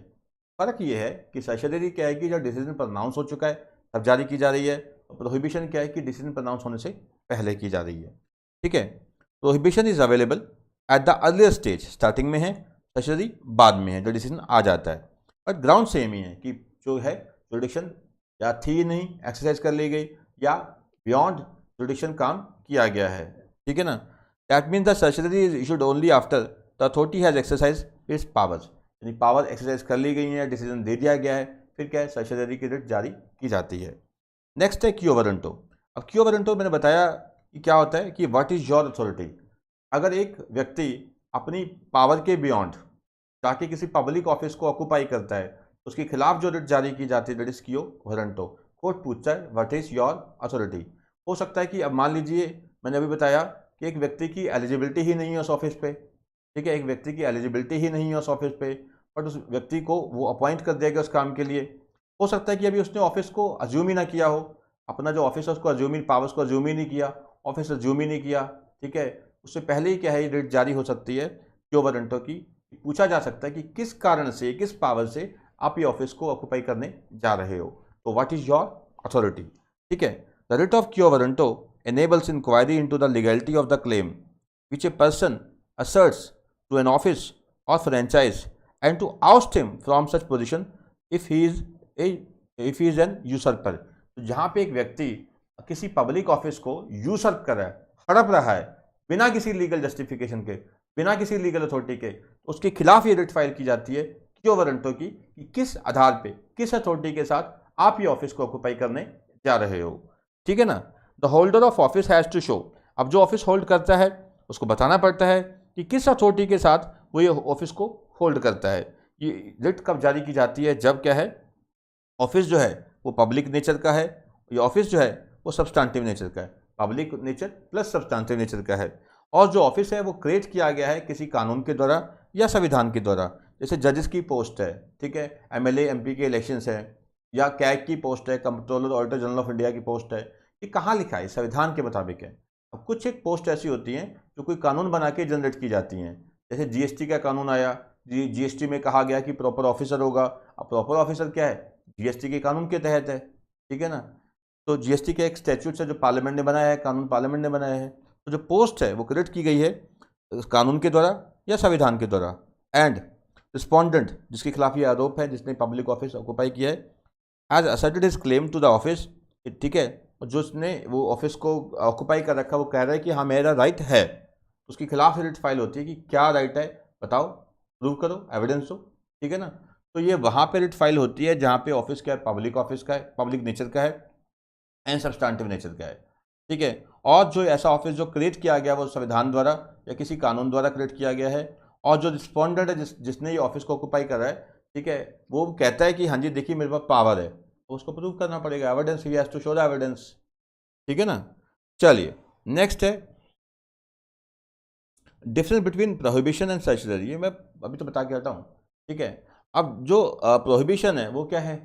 फ़र्क ये है कि सर्चरी क्या है कि जब डिसीजन प्रोनाउंस हो चुका है तब जारी की जा रही है, और प्रोहिबिशन क्या है कि डिसीजन प्रोनाउंस होने से पहले की जा रही है, ठीक है। Prohibition is available at the earlier stage, starting में है, सर्चरी बाद में है, जो डिसीजन आ जाता है, बट ग्राउंड सेम ही है कि जो है जुडिक्शन या थी नहीं, एक्सरसाइज कर ली गई, या बियॉन्ड जुडिक्शन काम किया गया है, ठीक है ना। That means the certiorari is issued only after the authority has exercise its powers, यानी पावर एक्सरसाइज कर ली गई है, डिसीजन दे दिया गया है, फिर क्या है, सर्चरी की रिट जारी की जाती है। नेक्स्ट है क्यो वारंटो। अब क्यो वारंटो मैंने बताया कि क्या होता है कि व्हाट इज योर अथॉरिटी। अगर एक व्यक्ति अपनी पावर के बियॉन्ड जाके किसी पब्लिक ऑफिस को ऑक्यूपाई करता है तो उसके खिलाफ जो रिट जारी की जाती है दैट इज क्यो वारंटो। कोर्ट पूछता है व्हाट इज योर अथॉरिटी। हो सकता है कि अब मान लीजिए मैंने अभी बताया कि एक व्यक्ति की एलिजिबिलिटी ही नहीं है उस ऑफिस पे, ठीक है, एक व्यक्ति की एलिजिबिलिटी ही नहीं है उस ऑफिस पे, बट उस व्यक्ति को वो अपॉइंट कर दिया गया उस काम के लिए। हो सकता है कि अभी उसने ऑफिस को अज्यूम ही ना किया हो, अपना जो ऑफिस है उसको अज्यूम ही, पावर्स को अज्यूम ही नहीं किया, ऑफिस अज्यूम ही नहीं किया, ठीक है, उससे पहले ही क्या है रिट जारी हो सकती है क्यो वारंटो की। पूछा जा सकता है कि किस कारण से, किस पावर से आप ये ऑफिस को ऑक्यूपाई करने जा रहे हो, तो व्हाट इज योर अथॉरिटी, ठीक है। द रिट ऑफ क्यो warranto enables inquiry into the legality of the claim which a person asserts to an office or franchise and to oust him from such position if he is an usurper। तो जहाँ पे एक व्यक्ति किसी public office को यूसर्प कर रहा है, हड़प रहा है बिना किसी लीगल जस्टिफिकेशन के, बिना किसी लीगल अथॉरिटी के, उसके खिलाफ ये रिट फाइल की जाती है क्यो वारंटो की कि किस आधार पे, किस अथॉरिटी के साथ आप ये ऑफिस को ऑक्यूपाई करने जा रहे हो, ठीक है ना। The holder of office has to show, अब जो ऑफिस होल्ड करता है उसको बताना पड़ता है कि किस अथॉरिटी के साथ वो ये ऑफिस को होल्ड करता है। ये रिट कब जारी की जाती है, जब क्या है ऑफिस जो है वो पब्लिक नेचर का है, ये ऑफिस जो है वो सब्सटेंटिव नेचर का है, public nature plus substantive nature का है, और जो ऑफिस है वो क्रिएट किया गया है किसी कानून के द्वारा या संविधान के द्वारा। जैसे जजेस की पोस्ट है, ठीक है, एमएलए एमपी के इलेक्शंस है, या कैग की पोस्ट है, controller auditor general of India की पोस्ट है, ये कहाँ लिखा है, संविधान के मुताबिक है। अब कुछ एक पोस्ट ऐसी होती हैं जो कोई कानून बना के जनरेट की जाती हैं, जैसे जीएसटी का कानून आया, जीएसटी में कहा गया कि प्रॉपर ऑफिसर होगा। अब प्रॉपर ऑफिसर क्या है, जीएसटी के कानून के तहत है, ठीक है ना। तो जीएसटी के एक स्टैट्यूट है जो पार्लियामेंट ने बनाया है, कानून पार्लियामेंट ने बनाया है, तो जो पोस्ट है वो क्रिएट की गई है कानून के द्वारा या संविधान के द्वारा। एंड रिस्पोंडेंट, जिसके खिलाफ ये आरोप है, जिसने पब्लिक ऑफिस ऑक्यूपाई किया है, as asserted his claim to the office, ठीक है, जो उसने वो ऑफिस को ऑक्यूपाई कर रखा, वो कह रहा है कि हाँ मेरा राइट है, उसके खिलाफ रिट फाइल होती है कि क्या राइट है बताओ, प्रूव करो, एविडेंस हो, ठीक है ना। तो ये वहाँ पे रिट फाइल होती है जहाँ पे ऑफिस क्या है, पब्लिक ऑफिस का है, पब्लिक नेचर का है एंड सब्सटेंटिव नेचर का है, ठीक है। और जो ऐसा ऑफिस जो क्रिएट किया गया वो संविधान द्वारा या किसी कानून द्वारा क्रिएट किया गया है, और जो रिस्पोंडेंट है जिसने ये ऑफिस को ऑक्यूपाई कर रहा है, ठीक है, वो कहता है कि हाँ जी देखिए मेरे पास पावर है, तो उसको प्रूव करना पड़ेगा, evidence, he has to show the evidence. ठीक है ना। चलिए नेक्स्ट है difference between prohibition and certiorari. ये मैं अभी तो बता के हटा हूँ। ठीक है, अब जो प्रोहिबिशन है वो क्या है?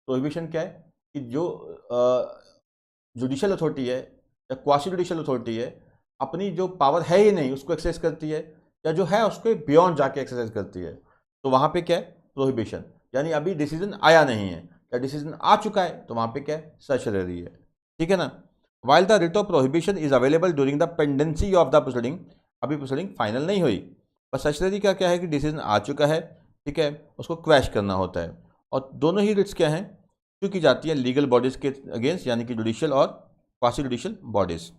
प्रोहिबिशन क्या है कि जो जुडिशल अथॉरिटी है या क्वासी जुडिशल अथॉरिटी है, अपनी जो पावर है ही नहीं उसको एक्सरसाइज करती है, या जो है उसके बियॉन्ड जाके एक्सरसाइज करती है, तो वहाँ पे क्या है? प्रोहिबिशन। यानी अभी डिसीजन आया नहीं है या डिसीजन आ चुका है तो वहाँ पे क्या है? सर्चरी है। ठीक है ना। While the writ of prohibition is available during the pendency of the proceeding, अभी प्रोसीडिंग फाइनल नहीं हुई, पर सर्चरी का क्या है कि डिसीजन आ चुका है, ठीक है, उसको क्वैश करना होता है। और दोनों ही रिट्स क्या हैं? इशू की जाती है लीगल बॉडीज के अगेंस्ट, यानी कि जुडिशियल और quasi judicial bodies,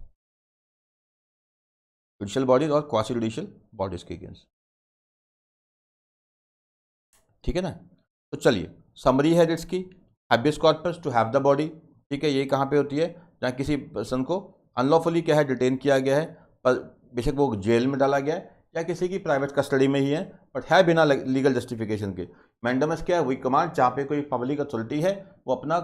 judicial bodies और क्वासी जुडिशियल बॉडीज के अगेंस्ट। ठीक है ना। तो चलिए समरी है रिट्स की। Habeas corpus to have the body, ठीक है, ये कहाँ पे होती है? जहाँ किसी पर्सन को अनलॉफुली क्या है? डिटेन किया गया है, पर बेशक वो जेल में डाला गया है या किसी की प्राइवेट कस्टडी में ही है, बट है बिना लीगल जस्टिफिकेशन के। मैंडेमस क्या है? वही कमांड जहाँ पे कोई पब्लिक अथॉरिटी है वो अपना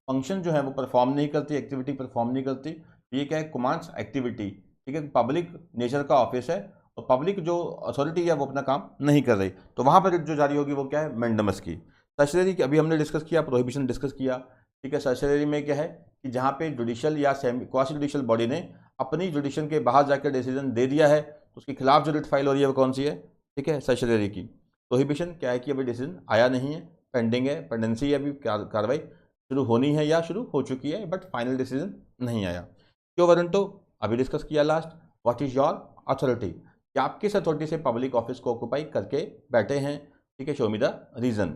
फंक्शन जो है वो परफॉर्म नहीं करती, एक्टिविटी परफॉर्म नहीं करती, ये क्या है? Commands activity. ठीक है, पब्लिक नेचर का ऑफिस है और पब्लिक जो अथॉरिटी है वो अपना काम नहीं कर रही, तो वहाँ पर रिट जो जारी होगी वो क्या है? मैंडेमस की। सर्चरी की अभी हमने डिस्कस किया, प्रोहिबिशन डिस्कस किया। ठीक है, सर्चरी में क्या है कि जहाँ पे जुडिशियल या सेमी क्वासी जुडिशियल बॉडी ने अपनी जुडिशन के बाहर जाकर डिसीजन दे दिया है, तो उसके खिलाफ जो रिट फाइल हो रही है वो कौन सी है? ठीक है, सर्चरी की। प्रोहिबिशन क्या है कि अभी डिसीजन आया नहीं है, पेंडिंग है, पेंडेंसी है, अभी कार्रवाई शुरू होनी है या शुरू हो चुकी है, बट फाइनल डिसीजन नहीं आया। क्यों वारंटो अभी डिस्कस किया last. What is your authority, कि आप किस अथॉरिटी से पब्लिक ऑफिस को ऑक्यूपाई करके बैठे हैं? ठीक है, शो मी द रीजन,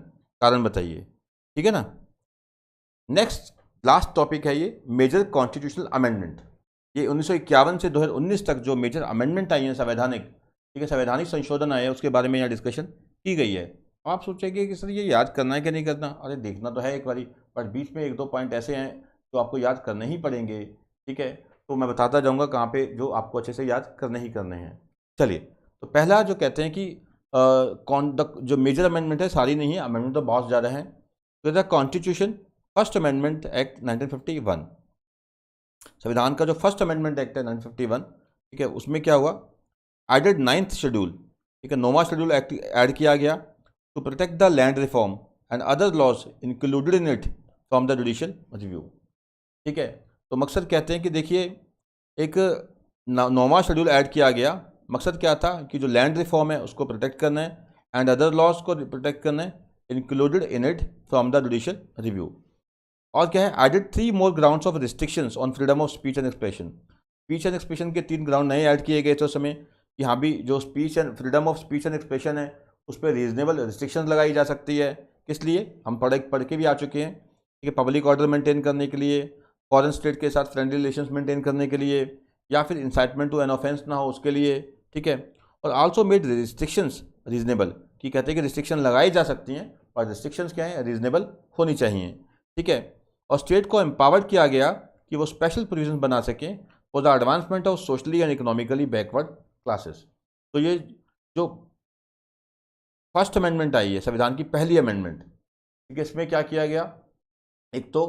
कारण बताइए। ठीक है ना। नेक्स्ट लास्ट टॉपिक है ये मेजर कॉन्स्टिट्यूशनल अमेंडमेंट। ये 1951 से 2019 तक जो मेजर अमेंडमेंट आई है संवैधानिक, ठीक है, संवैधानिक संशोधन आए हैं, उसके बारे में यहाँ डिस्कशन की गई है। आप सोचेंगे कि सर ये याद करना है कि नहीं करना? अरे देखना तो है एक बारी, बट बीच में एक दो पॉइंट ऐसे हैं जो आपको याद करने ही पड़ेंगे। ठीक है, तो मैं बताता जाऊँगा कहाँ पे जो आपको अच्छे से याद करने ही करने हैं। चलिए, तो पहला जो कहते हैं कि जो मेजर अमेंडमेंट है, सारी नहीं है, अमेंडमेंट तो बहुत ज़्यादा है। तो the constitution first amendment act 1951, संविधान का जो फर्स्ट अमेंडमेंट एक्ट है 1951, ठीक है, उसमें क्या हुआ? एडेड 9th शेड्यूल, ठीक है, 9वां शेड्यूल एक्ट ऐड किया गया to protect the land reform and other laws included in it from the judicial review. ठीक है, तो मकसद कहते हैं कि देखिए एक 9वां शेड्यूल ऐड किया गया, मकसद क्या था कि जो लैंड रिफॉर्म है उसको प्रोटेक्ट करना है एंड अदर लॉज को प्रोटेक्ट करना है, included in it from the judicial review. और क्या है? Added 3 more grounds of restrictions on freedom of speech and expression. Speech and expression के 3 ग्राउंड नए ऐड किए गए थे उस समय। यहाँ भी जो speech and freedom of speech and expression है उस पर रीजनेबल रिस्ट्रिक्शंस लगाई जा सकती है। किस लिए? हम पढ़ के भी आ चुके हैं। ठीक है, पब्लिक ऑर्डर मेंटेन करने के लिए, फॉरेन स्टेट के साथ फ्रेंडली रिलेशंस मेंटेन करने के लिए, या फिर इंसाइटमेंट टू एन ऑफेंस ना हो उसके लिए। ठीक है, और आल्सो मेड रिस्ट्रिक्शंस रीजनेबल, कि कहते हैं कि रिस्ट्रिक्शन लगाई जा सकती हैं और रिस्ट्रिक्शंस क्या है? रीजनेबल होनी चाहिए। ठीक है, और स्टेट को एम्पावर्ड किया गया कि वो स्पेशल प्रोविजन बना सकें for the advancement of socially and economically backward classes. तो ये जो फर्स्ट अमेंडमेंट आई है, संविधान की पहली अमेंडमेंट, ठीक है, इसमें क्या किया गया? एक तो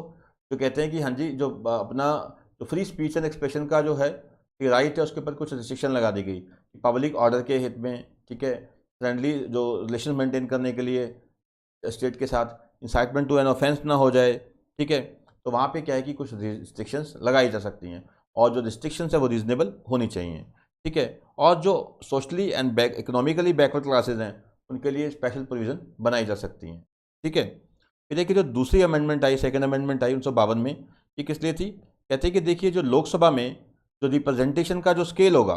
जो कहते हैं कि हाँ जी जो अपना जो फ्री स्पीच एंड एक्सप्रेशन का जो है राइट है उसके ऊपर कुछ रिस्ट्रिक्शन लगा दी गई, पब्लिक ऑर्डर के हित में, ठीक है, फ्रेंडली जो रिलेशन मेंटेन करने के लिए स्टेट के साथ, इंसाइटमेंट टू एन ऑफेंस ना हो जाए। ठीक है, तो वहाँ पे क्या है कि कुछ रिस्ट्रिक्शंस लगाई जा सकती हैं और जो रिस्ट्रिक्शंस है वो रीजनेबल होनी चाहिए। ठीक है, और जो socially and economically backward classes हैं उनके लिए स्पेशल प्रोविज़न बनाई जा सकती हैं। ठीक है, फिर देखिए जो दूसरी अमेंडमेंट आई, सेकंड अमेंडमेंट आई 1952 में, ये किस लिए थी? कहते हैं कि देखिए जो लोकसभा में जो रिप्रेजेंटेशन का जो स्केल होगा,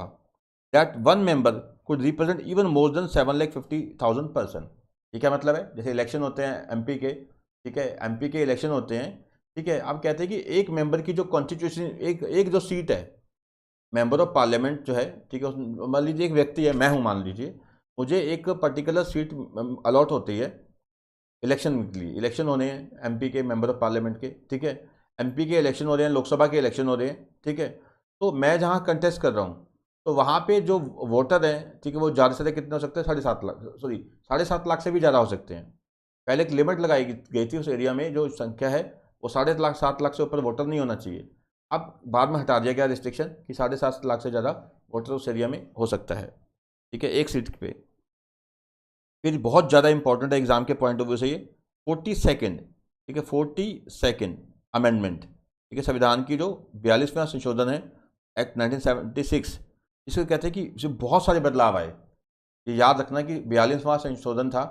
that one member could represent even more than 7,50,000 person. ये क्या मतलब है? जैसे इलेक्शन होते हैं एमपी के, ठीक है, एमपी के इलेक्शन होते हैं, ठीक है, अब कहते हैं कि एक मेंबर की जो कॉन्स्टिट्यूशन एक जो सीट है मेंबर ऑफ पार्लियामेंट जो है, ठीक है, मान लीजिए एक व्यक्ति है, मैं हूँ मान लीजिए, मुझे एक पर्टिकुलर सीट अलॉट होती है इलेक्शन के लिए, इलेक्शन होने हैं एमपी के मेंबर ऑफ पार्लियामेंट के, ठीक है, एमपी के इलेक्शन हो रहे हैं, लोकसभा के इलेक्शन हो रहे हैं, ठीक है, तो मैं जहाँ कंटेस्ट कर रहा हूँ तो वहाँ पे जो वोटर हैं, ठीक है, वो ज़्यादा से ज़्यादा कितने हो सकते हैं, 7.5 लाख, सॉरी 7.5 लाख से भी ज़्यादा हो सकते हैं। पहले एक लिमिट लगाई गई थी उस एरिया में, जो संख्या है वो 7.5 लाख से ऊपर वोटर नहीं होना चाहिए। अब बाद में हटा दिया गया रिस्ट्रिक्शन कि 7.5 लाख से ज़्यादा वोटर उस एरिया में हो सकता है, ठीक है, एक सीट पे। फिर बहुत ज़्यादा इंपॉर्टेंट है एग्जाम के पॉइंट ऑफ व्यू से ये 42nd, ठीक है, 42nd अमेंडमेंट, ठीक है, संविधान की जो 42वां संशोधन है एक्ट 1976, इसको कहते हैं कि इसमें बहुत सारे बदलाव आए। ये याद रखना कि 42वां संशोधन था,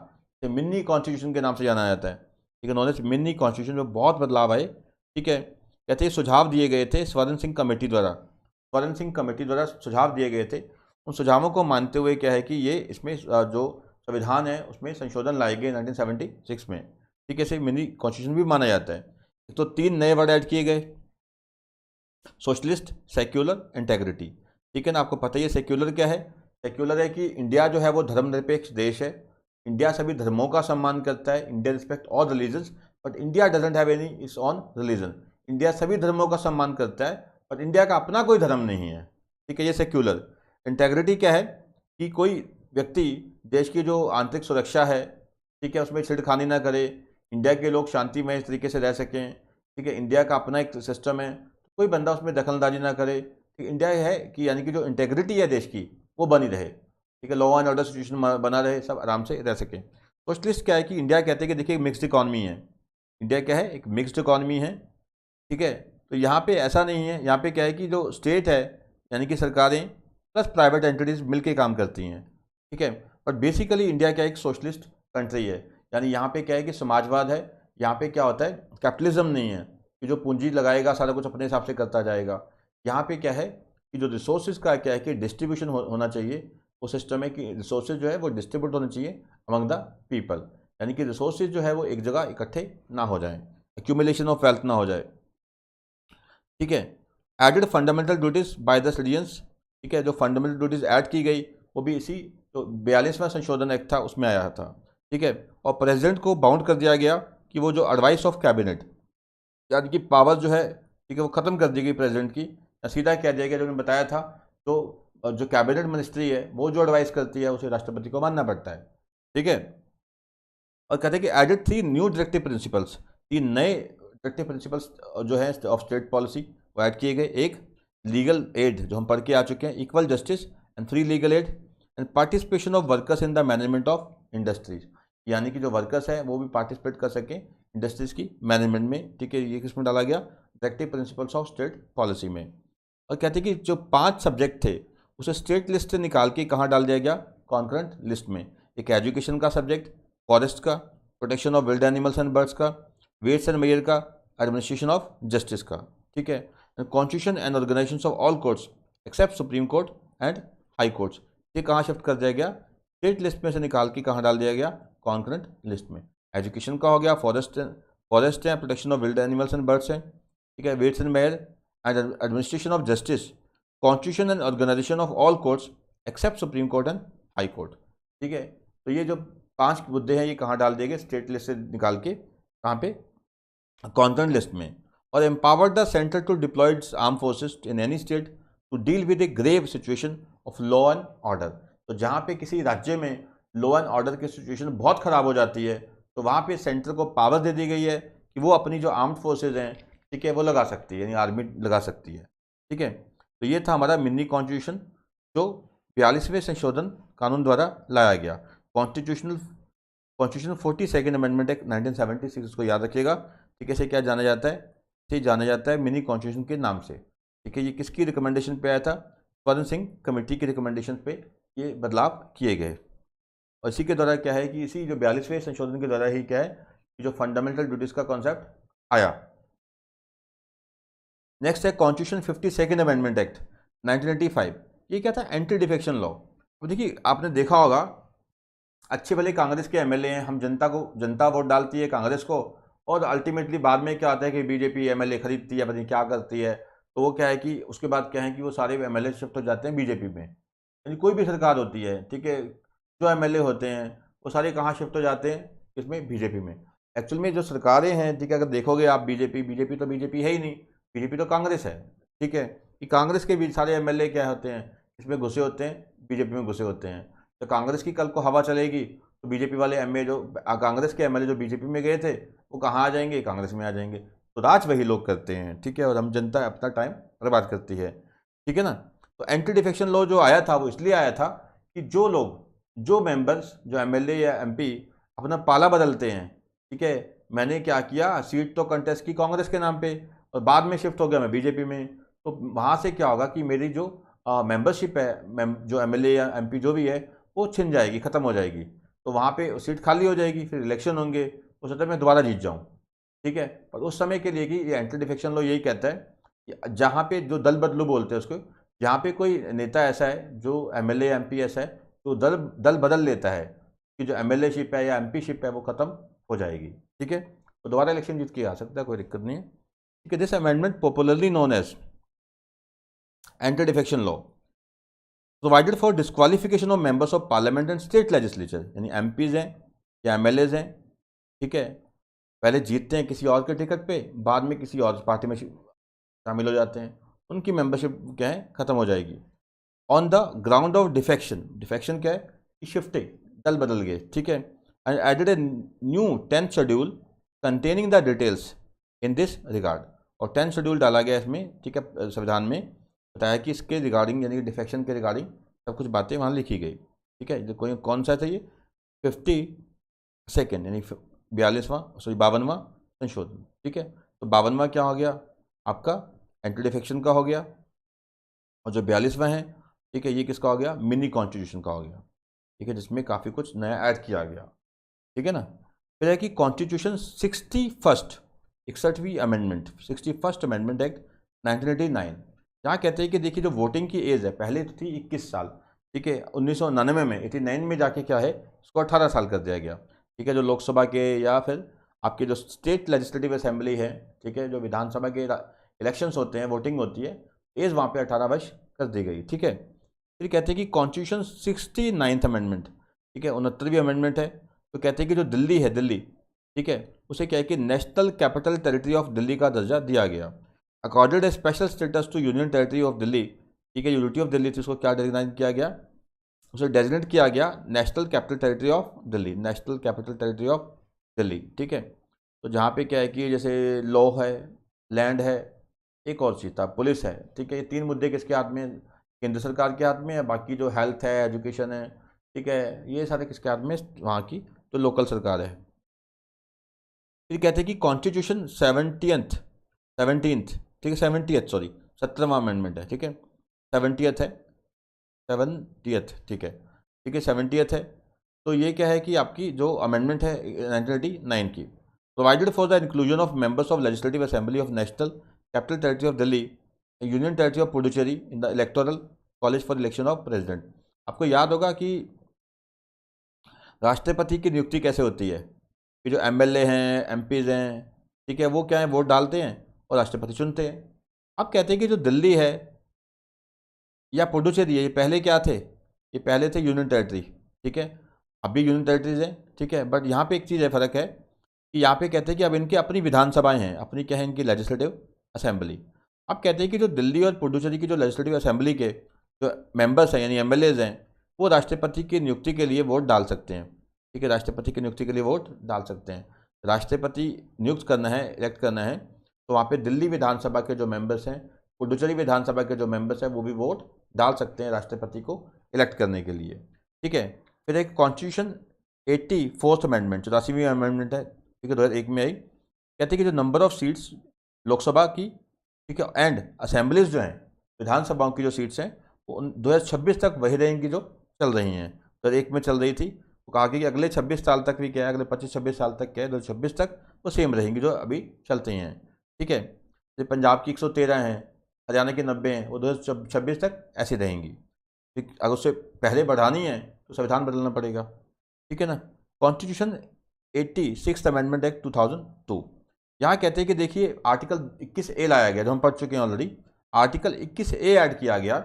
इसे मिनी कॉन्स्टिट्यूशन के नाम से जाना जाता है, ठीक है, नॉलेज मिनी कॉन्स्टिट्यूशन में बहुत बदलाव आए, ठीक है। कहते हैं सुझाव दिए गए थे स्वर्ण सिंह कमेटी द्वारा, स्वर्ण सिंह कमेटी द्वारा सुझाव दिए गए थे। उन सुझावों को मानते हुए क्या है कि ये इसमें जो संविधान है उसमें संशोधन लाए गए 1976 में, ठीक है, इसे मिनी कॉन्स्टिट्यूशन भी माना जाता है। तो 3 नए वर्ड ऐड किए गए, सोशलिस्ट, सेक्युलर, इंटेग्रिटी, ठीक है ना। आपको पता ही है सेक्युलर क्या है। सेक्युलर है कि इंडिया जो है वो धर्मनिरपेक्ष देश है, इंडिया सभी धर्मों का सम्मान करता है, India respect all religions, but India doesn't have any it's on religion. India सभी धर्मों का सम्मान करता है, बट इंडिया का अपना कोई धर्म नहीं है, ठीक है, ये सेक्युलर। इंटेग्रिटी क्या है कि कोई व्यक्ति देश की जो आंतरिक सुरक्षा है, ठीक है, उसमें छेड़खानी ना करे, इंडिया के लोग शांतिमय इस तरीके से रह सकें, ठीक है, इंडिया का अपना एक सिस्टम है, कोई बंदा उसमें दखलंदाजी ना करे, ठीक, इंडिया है कि यानी कि जो इंटेग्रिटी है देश की वो बनी रहे, ठीक है, लॉ एंड ऑर्डर सिचुएशन बना रहे, सब आराम से रह सकें। सोशलिस्ट क्या है कि इंडिया कहते हैं कि देखिए मिक्स्ड इकॉनमी है, इंडिया क्या है, एक मिक्स्ड इकॉनमी है, ठीक है। तो यहाँ पे ऐसा नहीं है, यहाँ पे क्या है कि जो स्टेट है यानी कि सरकारें प्लस प्राइवेट एंटिटीज मिलके काम करती हैं, ठीक है। बट बेसिकली इंडिया क्या एक सोशलिस्ट कंट्री है, यानी यहाँ पे क्या है कि समाजवाद है, यहाँ पे क्या होता है कैपिटलिज्म नहीं है कि जो पूंजी लगाएगा सारा कुछ अपने हिसाब से करता जाएगा। यहाँ पे क्या है कि जो रिसोर्सेज का क्या है कि डिस्ट्रीब्यूशन होना चाहिए, वो सिस्टम है कि रिसोर्सेज जो है वो डिस्ट्रीब्यूट होने चाहिए अमंग द पीपल, यानी कि रिसोर्सेज जो है वो एक जगह इकट्ठे ना हो जाए, एक्यूमुलेशन ऑफ वेल्थ ना हो जाए, ठीक है। Added fundamental duties by the citizens, ठीक है, जो फंडामेंटल ड्यूटीज ऐड की गई वो भी इसी जो 42वां संशोधन एक्ट था उसमें आया था, ठीक है। और प्रेसिडेंट को बाउंड कर दिया गया कि वो जो एडवाइस ऑफ कैबिनेट यानी कि पावर जो है, ठीक है, वो ख़त्म कर दी गई प्रेसिडेंट की, सीधा कह दिया गया जो मैंने बताया था, तो जो कैबिनेट मिनिस्ट्री है वो जो एडवाइस करती है उसे राष्ट्रपति को मानना पड़ता है, ठीक है। और कहते हैं कि एडेड 3 न्यू डायरेक्टिव प्रिंसिपल्स, 3 नए डायरेक्टिव प्रिंसिपल्स जो है ऑफ स्टेट पॉलिसी वो ऐड किए गए। एक लीगल एड जो हम पढ़ के आ चुके हैं, equal justice and free legal aid and participation of workers in the management of industries, यानी कि जो वर्कर्स हैं वो भी पार्टिसिपेट कर सकें इंडस्ट्रीज की मैनेजमेंट में, ठीक है, ये किसमें डाला गया, directive principles of state policy में। और कहते हैं कि जो 5 सब्जेक्ट थे उसे स्टेट लिस्ट से निकाल के कहाँ डाल दिया गया, कॉन्करेंट लिस्ट में। एक एजुकेशन का सब्जेक्ट, फॉरेस्ट का, protection of wild animals and birds का, वेट्स एंड मेयर का, एडमिनिस्ट्रेशन ऑफ जस्टिस का, ठीक है, constitution and organisation of all courts except supreme court and high courts, ये कहाँ शिफ्ट कर दिया गया, स्टेट लिस्ट में से निकाल के कहाँ डाल दिया गया, कॉन्करेंट लिस्ट में। एजुकेशन का हो गया, फॉरेस्ट है, protection of wild animals and birds हैं, ठीक है, weights and measures and administration of justice, constitution and organisation of all courts except supreme court and high court, ठीक है। तो ये जो 5 मुद्दे हैं ये कहाँ डाल दिए गए, स्टेट लिस्ट से निकाल के कहाँ पे, कॉन्करेंट लिस्ट में। और empower the centre to deploy its armed forces in any state to deal with a grave situation of law and order, तो जहाँ पे किसी राज्य में लॉ एंड ऑर्डर की सिचुएशन बहुत ख़राब हो जाती है तो वहाँ पे सेंटर को पावर दे दी गई है कि वो अपनी जो आर्म्ड फोर्सेज हैं, ठीक है, वो लगा सकती है, यानी आर्मी लगा सकती है, ठीक है। तो ये था हमारा मिनी कॉन्स्टिट्यूशन जो 42वें संशोधन कानून द्वारा लाया गया। कॉन्स्टिट्यूशन 42nd अमेंडमेंट एक्ट 1976, इसको याद रखिएगा, ठीक है। इसे क्या जाना जाता है, इसे जाना जाता है मिनी कॉन्स्टिट्यूशन के नाम से, ठीक है। ये किसकी रिकमेंडेशन पे आया था, स्वर्ण सिंह कमेटी की रिकमेंडेशन पे ये बदलाव किए गए। और इसी के द्वारा क्या है कि इसी जो 42वें संशोधन के द्वारा ही क्या है कि जो फंडामेंटल ड्यूटीज का कॉन्सेप्ट आया। नेक्स्ट है कॉन्स्टिट्यूशन 52nd अमेंडमेंट एक्ट 1985, ये क्या था, एंटी डिफेक्शन लॉ। अब देखिए आपने देखा होगा अच्छे भले कांग्रेस के एमएलए हैं, हम जनता वोट डालती है कांग्रेस को, और अल्टीमेटली बाद में क्या आता है कि बीजेपी एमएलए खरीदती है, पता नहीं क्या करती है, तो वो क्या है कि उसके बाद क्या है कि वो सारे एमएलए शिफ्ट हो जाते हैं बीजेपी में, यानी कोई भी सरकार होती है, ठीक है, जो एमएलए होते हैं वो सारे कहाँ शिफ्ट हो जाते हैं, इसमें बीजेपी में। एक्चुअल में जो सरकारें हैं, ठीक है, अगर देखोगे आप बीजेपी तो बीजेपी है ही नहीं, बीजेपी तो कांग्रेस है, ठीक है। कि कांग्रेस के भी सारे एमएलए क्या होते हैं, इसमें घुसे होते हैं, बीजेपी में घुसे होते हैं। तो कांग्रेस की कल को हवा चलेगी तो बीजेपी वाले एमए जो कांग्रेस के एमएलए जो बीजेपी में गए थे वो कहाँ आ जाएंगे, कांग्रेस में आ जाएंगे। तो राज वही लोग करते हैं, ठीक है, और हम जनता अपना टाइम बर्बाद करती है, ठीक है ना। तो एंटी डिफेक्शन लॉ जो आया था वो इसलिए आया था कि जो लोग, जो मेंबर्स, जो एमएलए या एमपी अपना पाला बदलते हैं, ठीक है, मैंने क्या किया, सीट तो कंटेस्ट की कांग्रेस के नाम पे और बाद में शिफ्ट हो गया मैं बीजेपी में, तो वहाँ से क्या होगा कि मेरी जो मेंबरशिप है, जो एमएलए या एमपी जो भी है वो छिन जाएगी, ख़त्म हो जाएगी। तो वहाँ पे सीट खाली हो जाएगी, फिर इलेक्शन होंगे, हो सकता है मैं दोबारा जीत जाऊँ, ठीक है। पर उस समय के लिए कि ये एंटी डिफेक्शन लॉ यही कहता है कि जहाँ पे जो दल बदलू बोलते हैं उसको, जहाँ पे कोई नेता ऐसा है जो एमएलए एमपी ऐसा है तो दल दल बदल लेता है कि जो एमएलए शिप है या एमपी शिप है वो ख़त्म हो जाएगी, ठीक है, तो दोबारा इलेक्शन जीत के आ सकता है, कोई दिक्कत नहीं है, ठीक है। This amendment popularly known as anti defection law provided for disqualification of members of Parliament and state legislature, यानी एमपीज हैं या एमएलएज हैं, ठीक है, पहले जीतते हैं किसी और के टिकट पे, बाद में किसी और पार्टी में शामिल हो जाते हैं, उनकी मेंबरशिप क्या है, ख़त्म हो जाएगी। On the ground of defection, defection क्या है कि शिफ्टिंग, दल बदल गए, ठीक है, and added a new 10th schedule containing the details in this regard, और 10th शेड्यूल डाला गया इसमें, ठीक है, संविधान में बताया कि इसके रिगार्डिंग यानी कि डिफेक्शन के रिगार्डिंग सब कुछ बातें वहाँ लिखी गई, ठीक है। जो कोई कौन सा था ये 52nd यानी 42वां सॉरी 52वां संशोधन, ठीक है। तो 52वां क्या हो गया आपका, एंटी डिफेक्शन का हो गया, और जो 42वां है, ठीक है, ये किसका हो गया, मिनी कॉन्स्टिट्यूशन का हो गया, ठीक है, जिसमें काफ़ी कुछ नया ऐड किया गया, ठीक है ना। फिर है कि कॉन्स्टिट्यूशन 61वीं अमेंडमेंट, 61st अमेंडमेंट एक्ट 1989, जहाँ कहते हैं कि देखिए जो वोटिंग की एज है पहले तो थी 21 साल, ठीक है, 1999 में 89 में जाके क्या है इसको 18 साल कर दिया गया, ठीक है। जो लोकसभा के या फिर आपके जो स्टेट लेजिस्लेटिव असेंबली है, ठीक है, जो विधानसभा के इलेक्शंस होते हैं, वोटिंग होती है, एज वहाँ पे 18 वर्ष कर दी गई, ठीक है। फिर कहते हैं कि कॉन्स्टिट्यूशन 69th अमेंडमेंट, ठीक है, 69वीं अमेंडमेंट है, तो कहते हैं कि जो दिल्ली है, दिल्ली, ठीक है, उसे क्या है कि national capital territory of Delhi का दर्जा दिया गया, accorded a special status to union territory of Delhi, ठीक है, यूनिटी ऑफ दिल्ली थी उसको क्या डेजिग्नेट किया गया, उसे डेजिग्नेट किया गया national capital territory of Delhi, national capital territory of Delhi, ठीक है। तो जहाँ पे क्या है कि जैसे लॉ है, लैंड है, एक और चीज़ था पुलिस है, ठीक है, ये 3 मुद्दे किसके हाथ में, केंद्र सरकार के हाथ में है, बाकी जो हेल्थ है, एजुकेशन है, ठीक है, ये सारे किसके हाथ में, वहाँ की जो लोकल सरकार है। फिर कहते हैं कि कॉन्स्टिट्यूशन 17th, ठीक है, 70th सॉरी 17वां अमेंडमेंट है, ठीक है, 70th है, 70th, ठीक है, ठीक है, 70th है। तो ये क्या है कि आपकी जो अमेंडमेंट है 1989 की, provided for the inclusion of members of legislative assembly of national capital territory of Delhi, union territory of Puducherry in the electoral college for election of president. आपको याद होगा कि राष्ट्रपति की नियुक्ति कैसे होती है कि जो एमएलए हैं, एमपीज हैं, ठीक है, वो क्या है, वोट डालते हैं और राष्ट्रपति चुनते हैं। अब कहते हैं कि जो दिल्ली है या पुडुचेरी है, ये पहले क्या थे, ये पहले थे यूनियन टेरिटरी, ठीक है, अभी यूनियन टेरिटरीज हैं, ठीक है, बट यहाँ पे एक चीज़ है, फ़र्क है कि यहाँ पे कहते हैं कि अब इनकी अपनी विधानसभाएं हैं, अपनी क्या है इनकी लेजिस्लेटिव असेंबली। अब कहते हैं कि जो दिल्ली और पुडुचेरी की जो लेजिस्लेटिव असेंबली के जो मेंबर्स हैं यानी एमएलएज हैं, वो राष्ट्रपति की नियुक्ति के लिए वोट डाल सकते हैं, ठीक है, राष्ट्रपति की नियुक्ति के लिए वोट डाल सकते हैं। राष्ट्रपति नियुक्त करना है, इलेक्ट करना है, तो वहाँ पे दिल्ली विधानसभा के जो मेंबर्स हैं, पुडुचेरी विधानसभा के जो मेंबर्स हैं, वो भी वोट डाल सकते हैं राष्ट्रपति को इलेक्ट करने के लिए, ठीक है। फिर एक कॉन्स्टिट्यूशन 84th अमेंडमेंट, 84वीं अमेंडमेंट है, ठीक है, 2001 में आई, कहते हैं कि जो नंबर ऑफ सीट्स लोकसभा की, ठीक है, एंड असेंबलीज जो हैं, विधानसभाओं की जो सीट्स हैं, वो 2026 तक वही रहेंगी जो चल रही हैं, 2001 में चल रही थी, तो कहा कि अगले 26 साल तक भी क्या है, अगले 25-26 साल तक क्या है, 2026 तक वो सेम रहेंगी जो अभी चलती हैं, ठीक है। तो पंजाब की 113 हैं, हरियाणा की 90 हैं, वो 2026 तक ऐसी रहेंगी, ठीक। अगर उससे पहले बढ़ानी है तो संविधान बदलना पड़ेगा, ठीक है ना। कॉन्स्टिट्यूशन 86th अमेंडमेंट एक्ट 2002, यहाँ कहते हैं कि देखिए आर्टिकल 21A लाया गया, जो हम पढ़ चुके हैं ऑलरेडी, आर्टिकल 21A ऐड किया गया,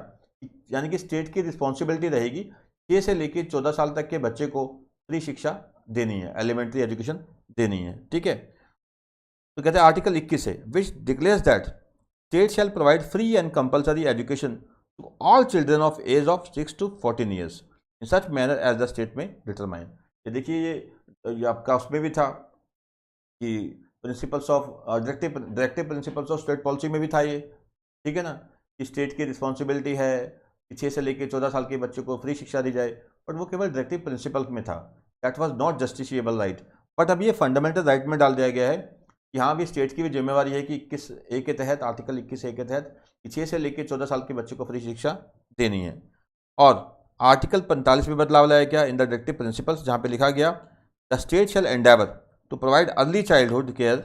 यानी कि स्टेट की रिस्पॉन्सिबिलिटी रहेगी 6 से लेकर 14 साल तक के बच्चे को फ्री शिक्षा देनी है, एलिमेंट्री एजुकेशन देनी है, ठीक है। तो कहते हैं आर्टिकल 21 है which declares that state shall provide free and compulsory education to all children of age of 6 to 14 years in such manner as the state may determine. ये देखिए ये आपका उसमें भी था कि principles of directive principles of state policy में भी था ये, ठीक है ना, कि स्टेट की रिस्पॉन्सिबिलिटी है कि 6 से लेकर 14 साल के बच्चे को फ्री शिक्षा दी जाए, बट वो केवल डायरेक्टिव प्रिंसिपल में था, that was not justiciable right. But अब ये फंडामेंटल राइट में डाल दिया गया है कि हाँ भी स्टेट की भी जिम्मेवारी है कि 21A के तहत, आर्टिकल 21A के तहत, कि 6 से लेकर 14 साल के बच्चे को फ्री शिक्षा देनी है। और आर्टिकल 45 में बदलाव लाया गया इन द डायरेक्टिव प्रिंसिपल्स, जहाँ पे लिखा गया the state shall endeavour to provide early childhood care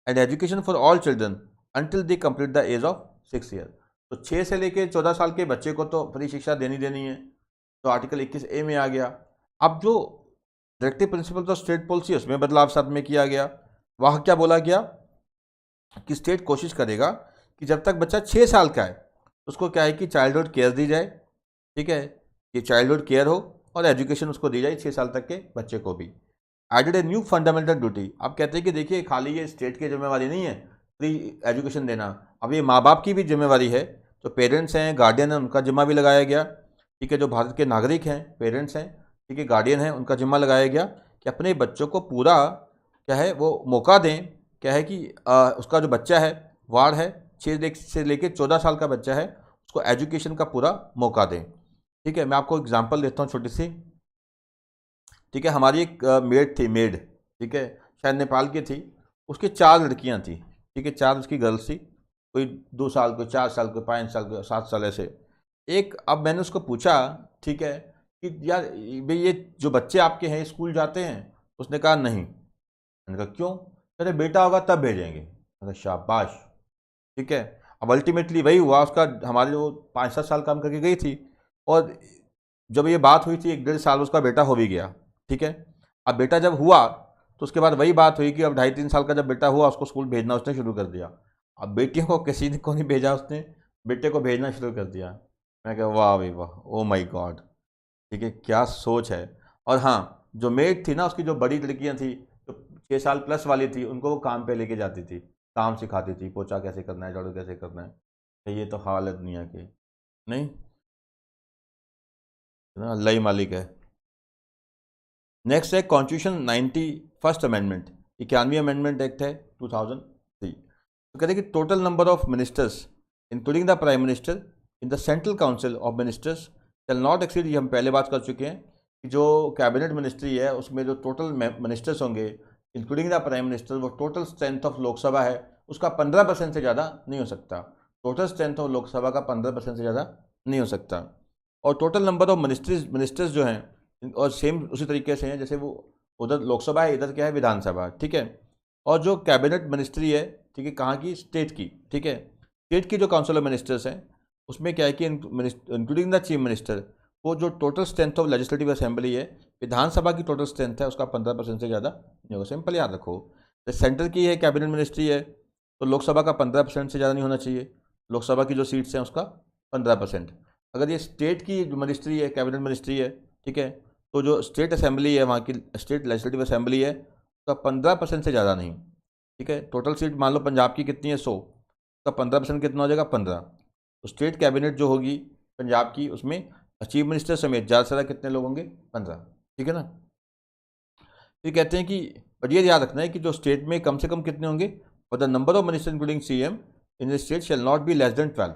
and education for all children until they complete the age of 6 year. तो 6 से लेकर 14 साल के बच्चे को तो फ्री शिक्षा देनी है, तो आर्टिकल 21A में आ गया। अब जो directive principles of state policy उसमें बदलाव साथ में किया गया। वह क्या बोला गया कि स्टेट कोशिश करेगा कि जब तक बच्चा 6 साल का है उसको क्या है कि चाइल्डहुड केयर दी जाए, ठीक है, कि चाइल्डहुड केयर हो और एजुकेशन उसको दी जाए 6 साल तक के बच्चे को भी। Added a new fundamental duty. अब कहते हैं कि देखिए खाली ये स्टेट की जिम्मेवारी नहीं है फ्री एजुकेशन देना, अब ये माँ बाप की भी जिम्मेवारी है। तो पेरेंट्स हैं, गार्डियन हैं, उनका जिम्मा भी लगाया गया, ठीक है, जो भारत के नागरिक हैं, पेरेंट्स हैं, ठीक है, गार्डियन हैं, उनका जिम्मा लगाया गया कि अपने बच्चों को पूरा क्या है वो मौका दें, क्या है कि उसका जो बच्चा है वार्ड है 6 से लेकर 14 साल का बच्चा है उसको एजुकेशन का पूरा मौका दें। ठीक है, मैं आपको एग्जांपल देता हूँ छोटी सी, ठीक है। हमारी एक मेड थी, मेड, ठीक है, शायद नेपाल की थी, उसकी 4 लड़कियाँ थी, ठीक है, 4 उसकी गर्ल्स थी, कोई 2 साल, कोई 4 साल, कोई 5 साल, कोई 7 साल ऐसे। एक, अब मैंने उसको पूछा, ठीक है, कि यार भाई ये जो बच्चे आपके हैं स्कूल जाते हैं? उसने कहा नहीं। मैंने कहा क्यों? अरे बेटा होगा तब भेजेंगे। मैंने कहा शाबाश, ठीक है। अब अल्टीमेटली वही हुआ, उसका हमारे जो 5-7 साल काम करके गई थी, और जब ये बात हुई थी 1-1.5 साल उसका बेटा हो भी गया, ठीक है। अब बेटा जब हुआ तो उसके बाद वही बात हुई कि अब 2.5-3 साल का जब बेटा हुआ उसको स्कूल भेजना उसने शुरू कर दिया। अब बेटियों को किसी ने को नहीं भेजा, उसने बेटे को भेजना शुरू कर दिया। मैं कहा वाह भाई वाह, ओ माई गॉड, ठीक है, क्या सोच है। और हाँ, जो मेड थी ना, उसकी जो बड़ी लड़कियां थी, जो 6 साल प्लस वाली थी, उनको वो काम पे लेके जाती थी, काम सिखाती थी, पोछा कैसे करना है, झाड़ू कैसे करना है। तो ये तो हाल है दुनिया की, नहीं ना, अल्लाह ही मालिक है। नेक्स्ट है कॉन्स्टिट्यूशन 91st अमेंडमेंट, 91वीं अमेंडमेंट एक्ट है 2003। तो कहते हैं कि total number of ministers including the prime minister in the central council of ministers shall not exceed, ये हम पहले बात कर चुके हैं कि जो कैबिनेट मिनिस्ट्री है उसमें जो टोटल मिनिस्टर्स होंगे इंक्लूडिंग द प्राइम मिनिस्टर, वो टोटल स्ट्रेंथ ऑफ लोकसभा है उसका 15% से ज़्यादा नहीं हो सकता। टोटल स्ट्रेंथ ऑफ लोकसभा का 15% से ज़्यादा नहीं हो सकता। और टोटल नंबर ऑफ मिनिस्टर्स जो हैं, और सेम उसी तरीके से हैं जैसे वो उधर लोकसभा है, इधर क्या है विधानसभा, ठीक है। और जो कैबिनेट मिनिस्ट्री है, ठीक है, कहाँ की? स्टेट की, ठीक है। स्टेट की जो काउंसिल ऑफ मिनिस्टर्स हैं उसमें क्या है कि इंक्लूडिंग द चीफ मिनिस्टर, वो जो total strength of legislative assembly है, विधानसभा की टोटल स्ट्रेंथ है उसका 15% से ज़्यादा नहीं होगा। सिंपल याद रखो, तो सेंटर की है कैबिनेट मिनिस्ट्री है तो लोकसभा का 15% से ज़्यादा नहीं होना चाहिए, लोकसभा की जो सीट्स हैं उसका 15%। अगर ये स्टेट की जो मिनिस्ट्री है, कैबिनेट मिनिस्ट्री है, ठीक है, तो जो स्टेट असेंबली है, वहाँ की स्टेट लेजिस्लेटिव असेंबली है, उसका 15% से ज़्यादा नहीं, ठीक है। टोटल सीट मान लो पंजाब की कितनी है 100, उसका 15% कितना हो जाएगा? 15। तो स्टेट कैबिनेट जो होगी पंजाब की, उसमें चीफ मिनिस्टर समेत ज़्यादा से ज़्यादा कितने लोग होंगे? 15, ठीक है ना। ये कहते हैं कि बट ये याद रखना है कि जो स्टेट में कम से कम कितने होंगे, और the number of minister including CM in the state shall not be less than 12।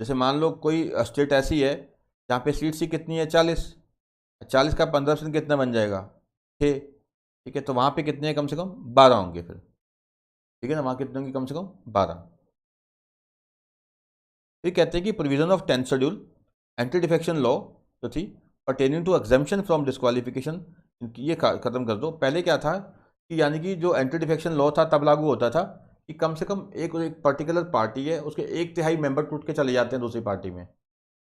जैसे मान लो कोई स्टेट ऐसी है जहाँ पे सीट सी कितनी है 40, 40 का 15% कितना बन जाएगा? 6, ठीक है। तो वहाँ पे कितने हैं? कम से कम 12 होंगे फिर, ठीक है ना, वहाँ कितने होंगे? कम से कम 12। फिर कहते हैं कि provision of 10th schedule anti defection law जो थी pertaining to exemption from disqualification, ये ख़त्म कर दो। पहले क्या था कि यानी कि जो एंटी डिफेक्शन लॉ था तब लागू होता था कि कम से कम एक पर्टिकुलर पार्टी है उसके 1/3 मेंबर टूट के चले जाते हैं दूसरी पार्टी में,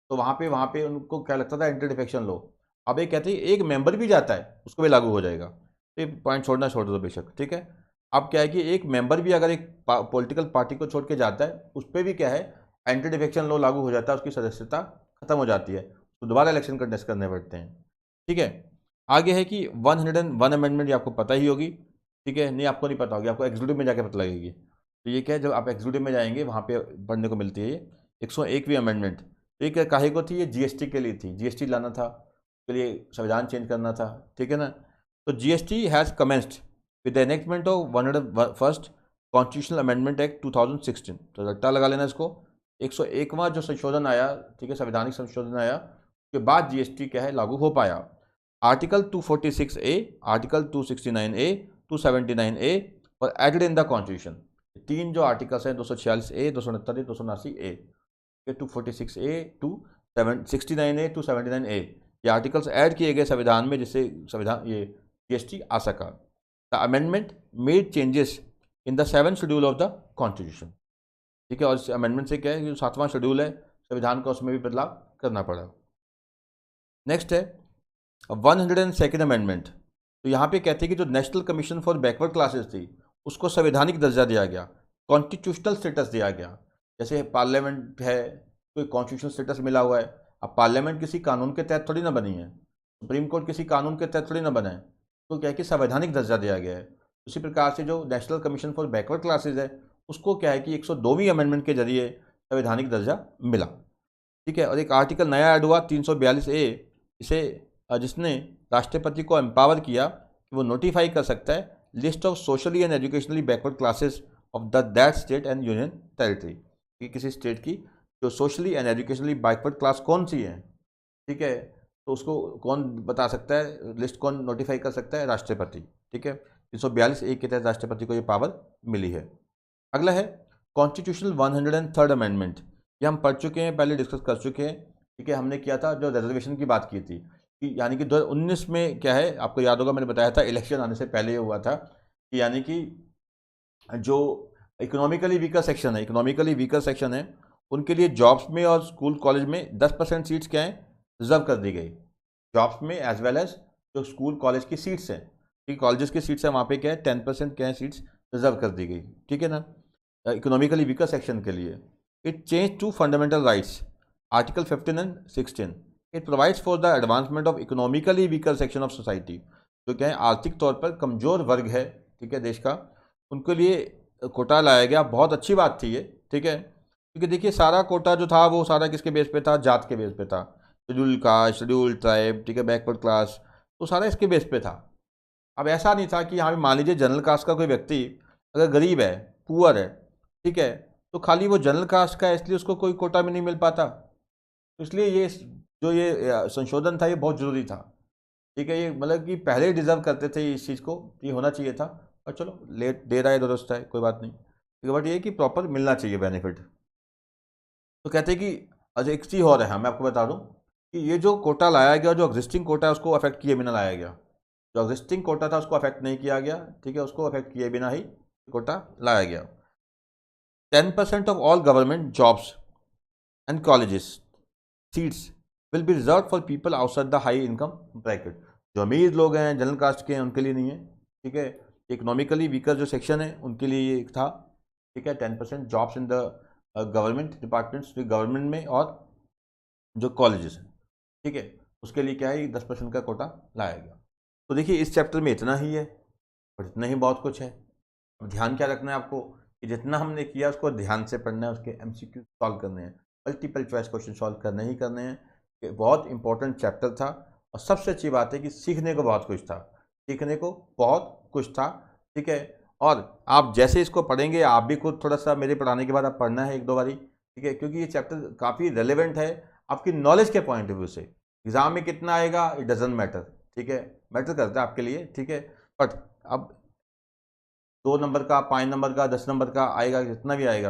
तो वहाँ पे उनको क्या लगता था? Anti defection law. अब ये कहते हैं एक मेंबर भी जाता है उसको भी लागू हो जाएगा। तो ये पॉइंट छोड़ दो बेशक, ठीक है। अब क्या है कि एक मेंबर भी अगर एक पॉलिटिकल पार्टी को छोड़ के जाता है उस पर भी क्या है, एंटी डिफेक्शन लॉ लागू हो जाता है, उसकी सदस्यता खत्म हो जाती है, तो दोबारा इलेक्शन कंटेस्ट करने पड़ते हैं, ठीक है। आगे है कि 101 अमेंडमेंट, ये आपको पता ही होगी, ठीक है, नहीं आपको नहीं पता होगी, आपको एग्जीक्यूटिव में जाके पता लगेगी। तो ये क्या है, जब आप एग्जीक्यूटिव में जाएंगे वहाँ पे पढ़ने को मिलती है ये 101वीं अमेंडमेंट। तो ये क्या काहे को थी, ये जीएसटी के लिए थी, जीएसटी लाना था, उसके लिए संविधान चेंज करना था, ठीक है ना। तो GST has commenced with the enactment of 101st constitutional amendment act 2016। तो रट्टा लगा लेना इसको, 101वां जो संशोधन आया, ठीक है, संवैधानिक संशोधन आया, उसके बाद जीएसटी क्या है लागू हो पाया। Article 246A, article 269A, 279A और एडेड इन द कॉन्स्टिट्यूशन। तीन जो आर्टिकल्स हैं 246A, 269A, 279A, 246A, 269A, 279A, ये आर्टिकल्स ऐड किए गए संविधान में, जिससे संविधान ये जीएसटी आ सका। The amendment made changes in the 7th schedule of the constitution, ठीक है। और इस अमेंडमेंट से क्या है, जो 7वां शेड्यूल है संविधान का, उसमें भी बदलाव करना पड़ा। नेक्स्ट है 102nd अमेंडमेंट। तो यहाँ पे कहते हैं कि जो national commission for backward classes थी उसको संवैधानिक दर्जा दिया गया, कॉन्स्टिट्यूशनल स्टेटस दिया गया। जैसे पार्लियामेंट है, कोई कॉन्स्टिट्यूशनल स्टेटस मिला हुआ है। अब पार्लियामेंट किसी कानून के तहत थोड़ी ना बनी है, सुप्रीम कोर्ट किसी कानून के तहत थोड़ी ना बना है, तो क्या है कि संवैधानिक दर्जा दिया गया है। उसी प्रकार से जो national commission for backward classes है उसको क्या है कि 102वीं अमेंडमेंट के जरिए संवैधानिक दर्जा मिला, ठीक है। और एक आर्टिकल नया ऐड हुआ 342A, इसे जिसने राष्ट्रपति को एम्पावर किया कि वो नोटिफाई कर सकता है list of socially and educationally backward classes of the that state and union territory, कि किसी स्टेट की जो socially and educationally backward class कौन सी है, ठीक है, तो उसको कौन बता सकता है, लिस्ट कौन नोटिफाई कर सकता है, राष्ट्रपति, ठीक है। 342A के तहत राष्ट्रपति को ये पावर मिली है। अगला है कॉन्स्टिट्यूशनल 103rd अमेंडमेंट। ये हम पढ़ चुके हैं, पहले डिस्कस कर चुके हैं, ठीक है। हमने किया था जो रिजर्वेशन की बात की थी, कि यानी कि 2019 में क्या है, आपको याद होगा मैंने बताया था इलेक्शन आने से पहले ये हुआ था कि यानी कि जो इकोनॉमिकली वीकर सेक्शन है, इकोनॉमिकली वीकर सेक्शन है, उनके लिए जॉब्स में और स्कूल कॉलेज में 10% सीट्स क्या हैं, रिजर्व कर दी गई। जॉब्स में एज वेल एज जो स्कूल कॉलेज की सीट्स हैं, ठीक, कॉलेजेस की सीट्स हैं, वहाँ पे क्या है 10% क्या है सीट्स रिजर्व कर दी गई, ठीक है ना, इकोनॉमिकली वीकर सेक्शन के लिए। It change to fundamental rights, article 15 and 16। It provides for the advancement of economically weaker section of society, जो क्या है आर्थिक तौर पर कमज़ोर वर्ग है, ठीक है, देश का, उनके लिए कोटा लाया गया। बहुत अच्छी बात थी ये, ठीक है, क्योंकि देखिए सारा कोटा जो था वो सारा किसके बेस पे था, जात के बेस पे था, शेड्यूल कास्ट, शेड्यूल ट्राइब, ठीक है, बैकवर्ड क्लास, तो सारा इसके बेस पे था। अब ऐसा नहीं था कि यहाँ पे मान लीजिए जनरल कास्ट का कोई व्यक्ति अगर गरीब है, पुअर है, ठीक है, तो खाली वो जनरल कास्ट का है इसलिए उसको कोई कोटा भी नहीं मिल पाता। तो इसलिए ये जो ये संशोधन था ये बहुत ज़रूरी था, ठीक है। ये मतलब कि पहले ही डिजर्व करते थे इस चीज़ को, ये होना चाहिए था, और चलो लेट देर आए दुरुस्त है, कोई बात नहीं, ठीक है, बट ये कि प्रॉपर मिलना चाहिए बेनिफिट। तो कहते हैं कि अच्छा एक चीज़ और है, हाँ मैं आपको बता दूं कि ये जो कोटा लाया गया, जो एग्जिस्टिंग कोटा है उसको अफेक्ट किए बिना लाया गया। जो एग्जिस्टिंग कोटा था उसको अफेक्ट नहीं किया गया, ठीक है, उसको अफेक्ट किए बिना ही कोटा लाया गया। 10% of all government jobs and colleges seats will be reserve for people outside the high income bracket. जो अमीर लोग हैं, जनरल कास्ट के हैं, उनके लिए नहीं है, ठीक है। इकोनॉमिकली वीकर जो सेक्शन है उनके लिए ये था, ठीक है। 10% jobs in the government departments, government में, और जो कॉलेजेस हैं, ठीक है, उसके लिए क्या है 10% का कोटा लाया गया। तो देखिए इस चैप्टर में इतना ही है, और इतना ही बहुत कुछ है। अब ध्यान क्या रखना है आपको कि जितना हमने किया उसको ध्यान से पढ़ना है, उसके MCQ सॉल्व करने हैं, मल्टीपल चॉइस क्वेश्चन सॉल्व करने ही करने हैं। ये बहुत इंपॉर्टेंट चैप्टर था, और सबसे अच्छी बात है कि सीखने को बहुत कुछ था, सीखने को बहुत कुछ था, ठीक है। और आप जैसे इसको पढ़ेंगे, आप भी खुद थोड़ा सा मेरे पढ़ाने के बाद आप पढ़ना है एक दो बारी, ठीक है, क्योंकि ये चैप्टर काफ़ी रेलेवेंट है आपकी नॉलेज के पॉइंट ऑफ व्यू से। एग्जाम में कितना आएगा इट डजेंट मैटर, ठीक है, मैटर करता है आपके लिए, ठीक है। बट अब 2 नंबर का, 5 नंबर का, 10 नंबर का आएगा, जितना भी आएगा,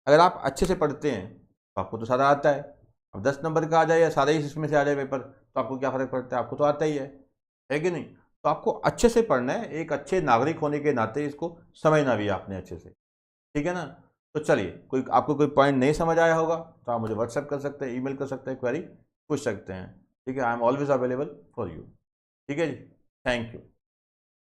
अगर आप अच्छे से पढ़ते हैं तो आपको तो सारा आता है। अब 10 नंबर का आ जाए या सारे ही इसमें से आ जाए पेपर, तो आपको क्या फ़र्क पड़ता है, आपको तो आता ही है कि नहीं। तो आपको अच्छे से पढ़ना है, एक अच्छे नागरिक होने के नाते इसको समझना भी है आपने अच्छे से, ठीक है ना। तो चलिए, कोई आपको कोई पॉइंट नहीं समझ आया होगा तो आप मुझे व्हाट्सएप कर सकते हैं, ईमेल कर सकते हैं, क्वेरी पूछ सकते हैं, ठीक है। I am always available for you, ठीक है जी, थैंक यू।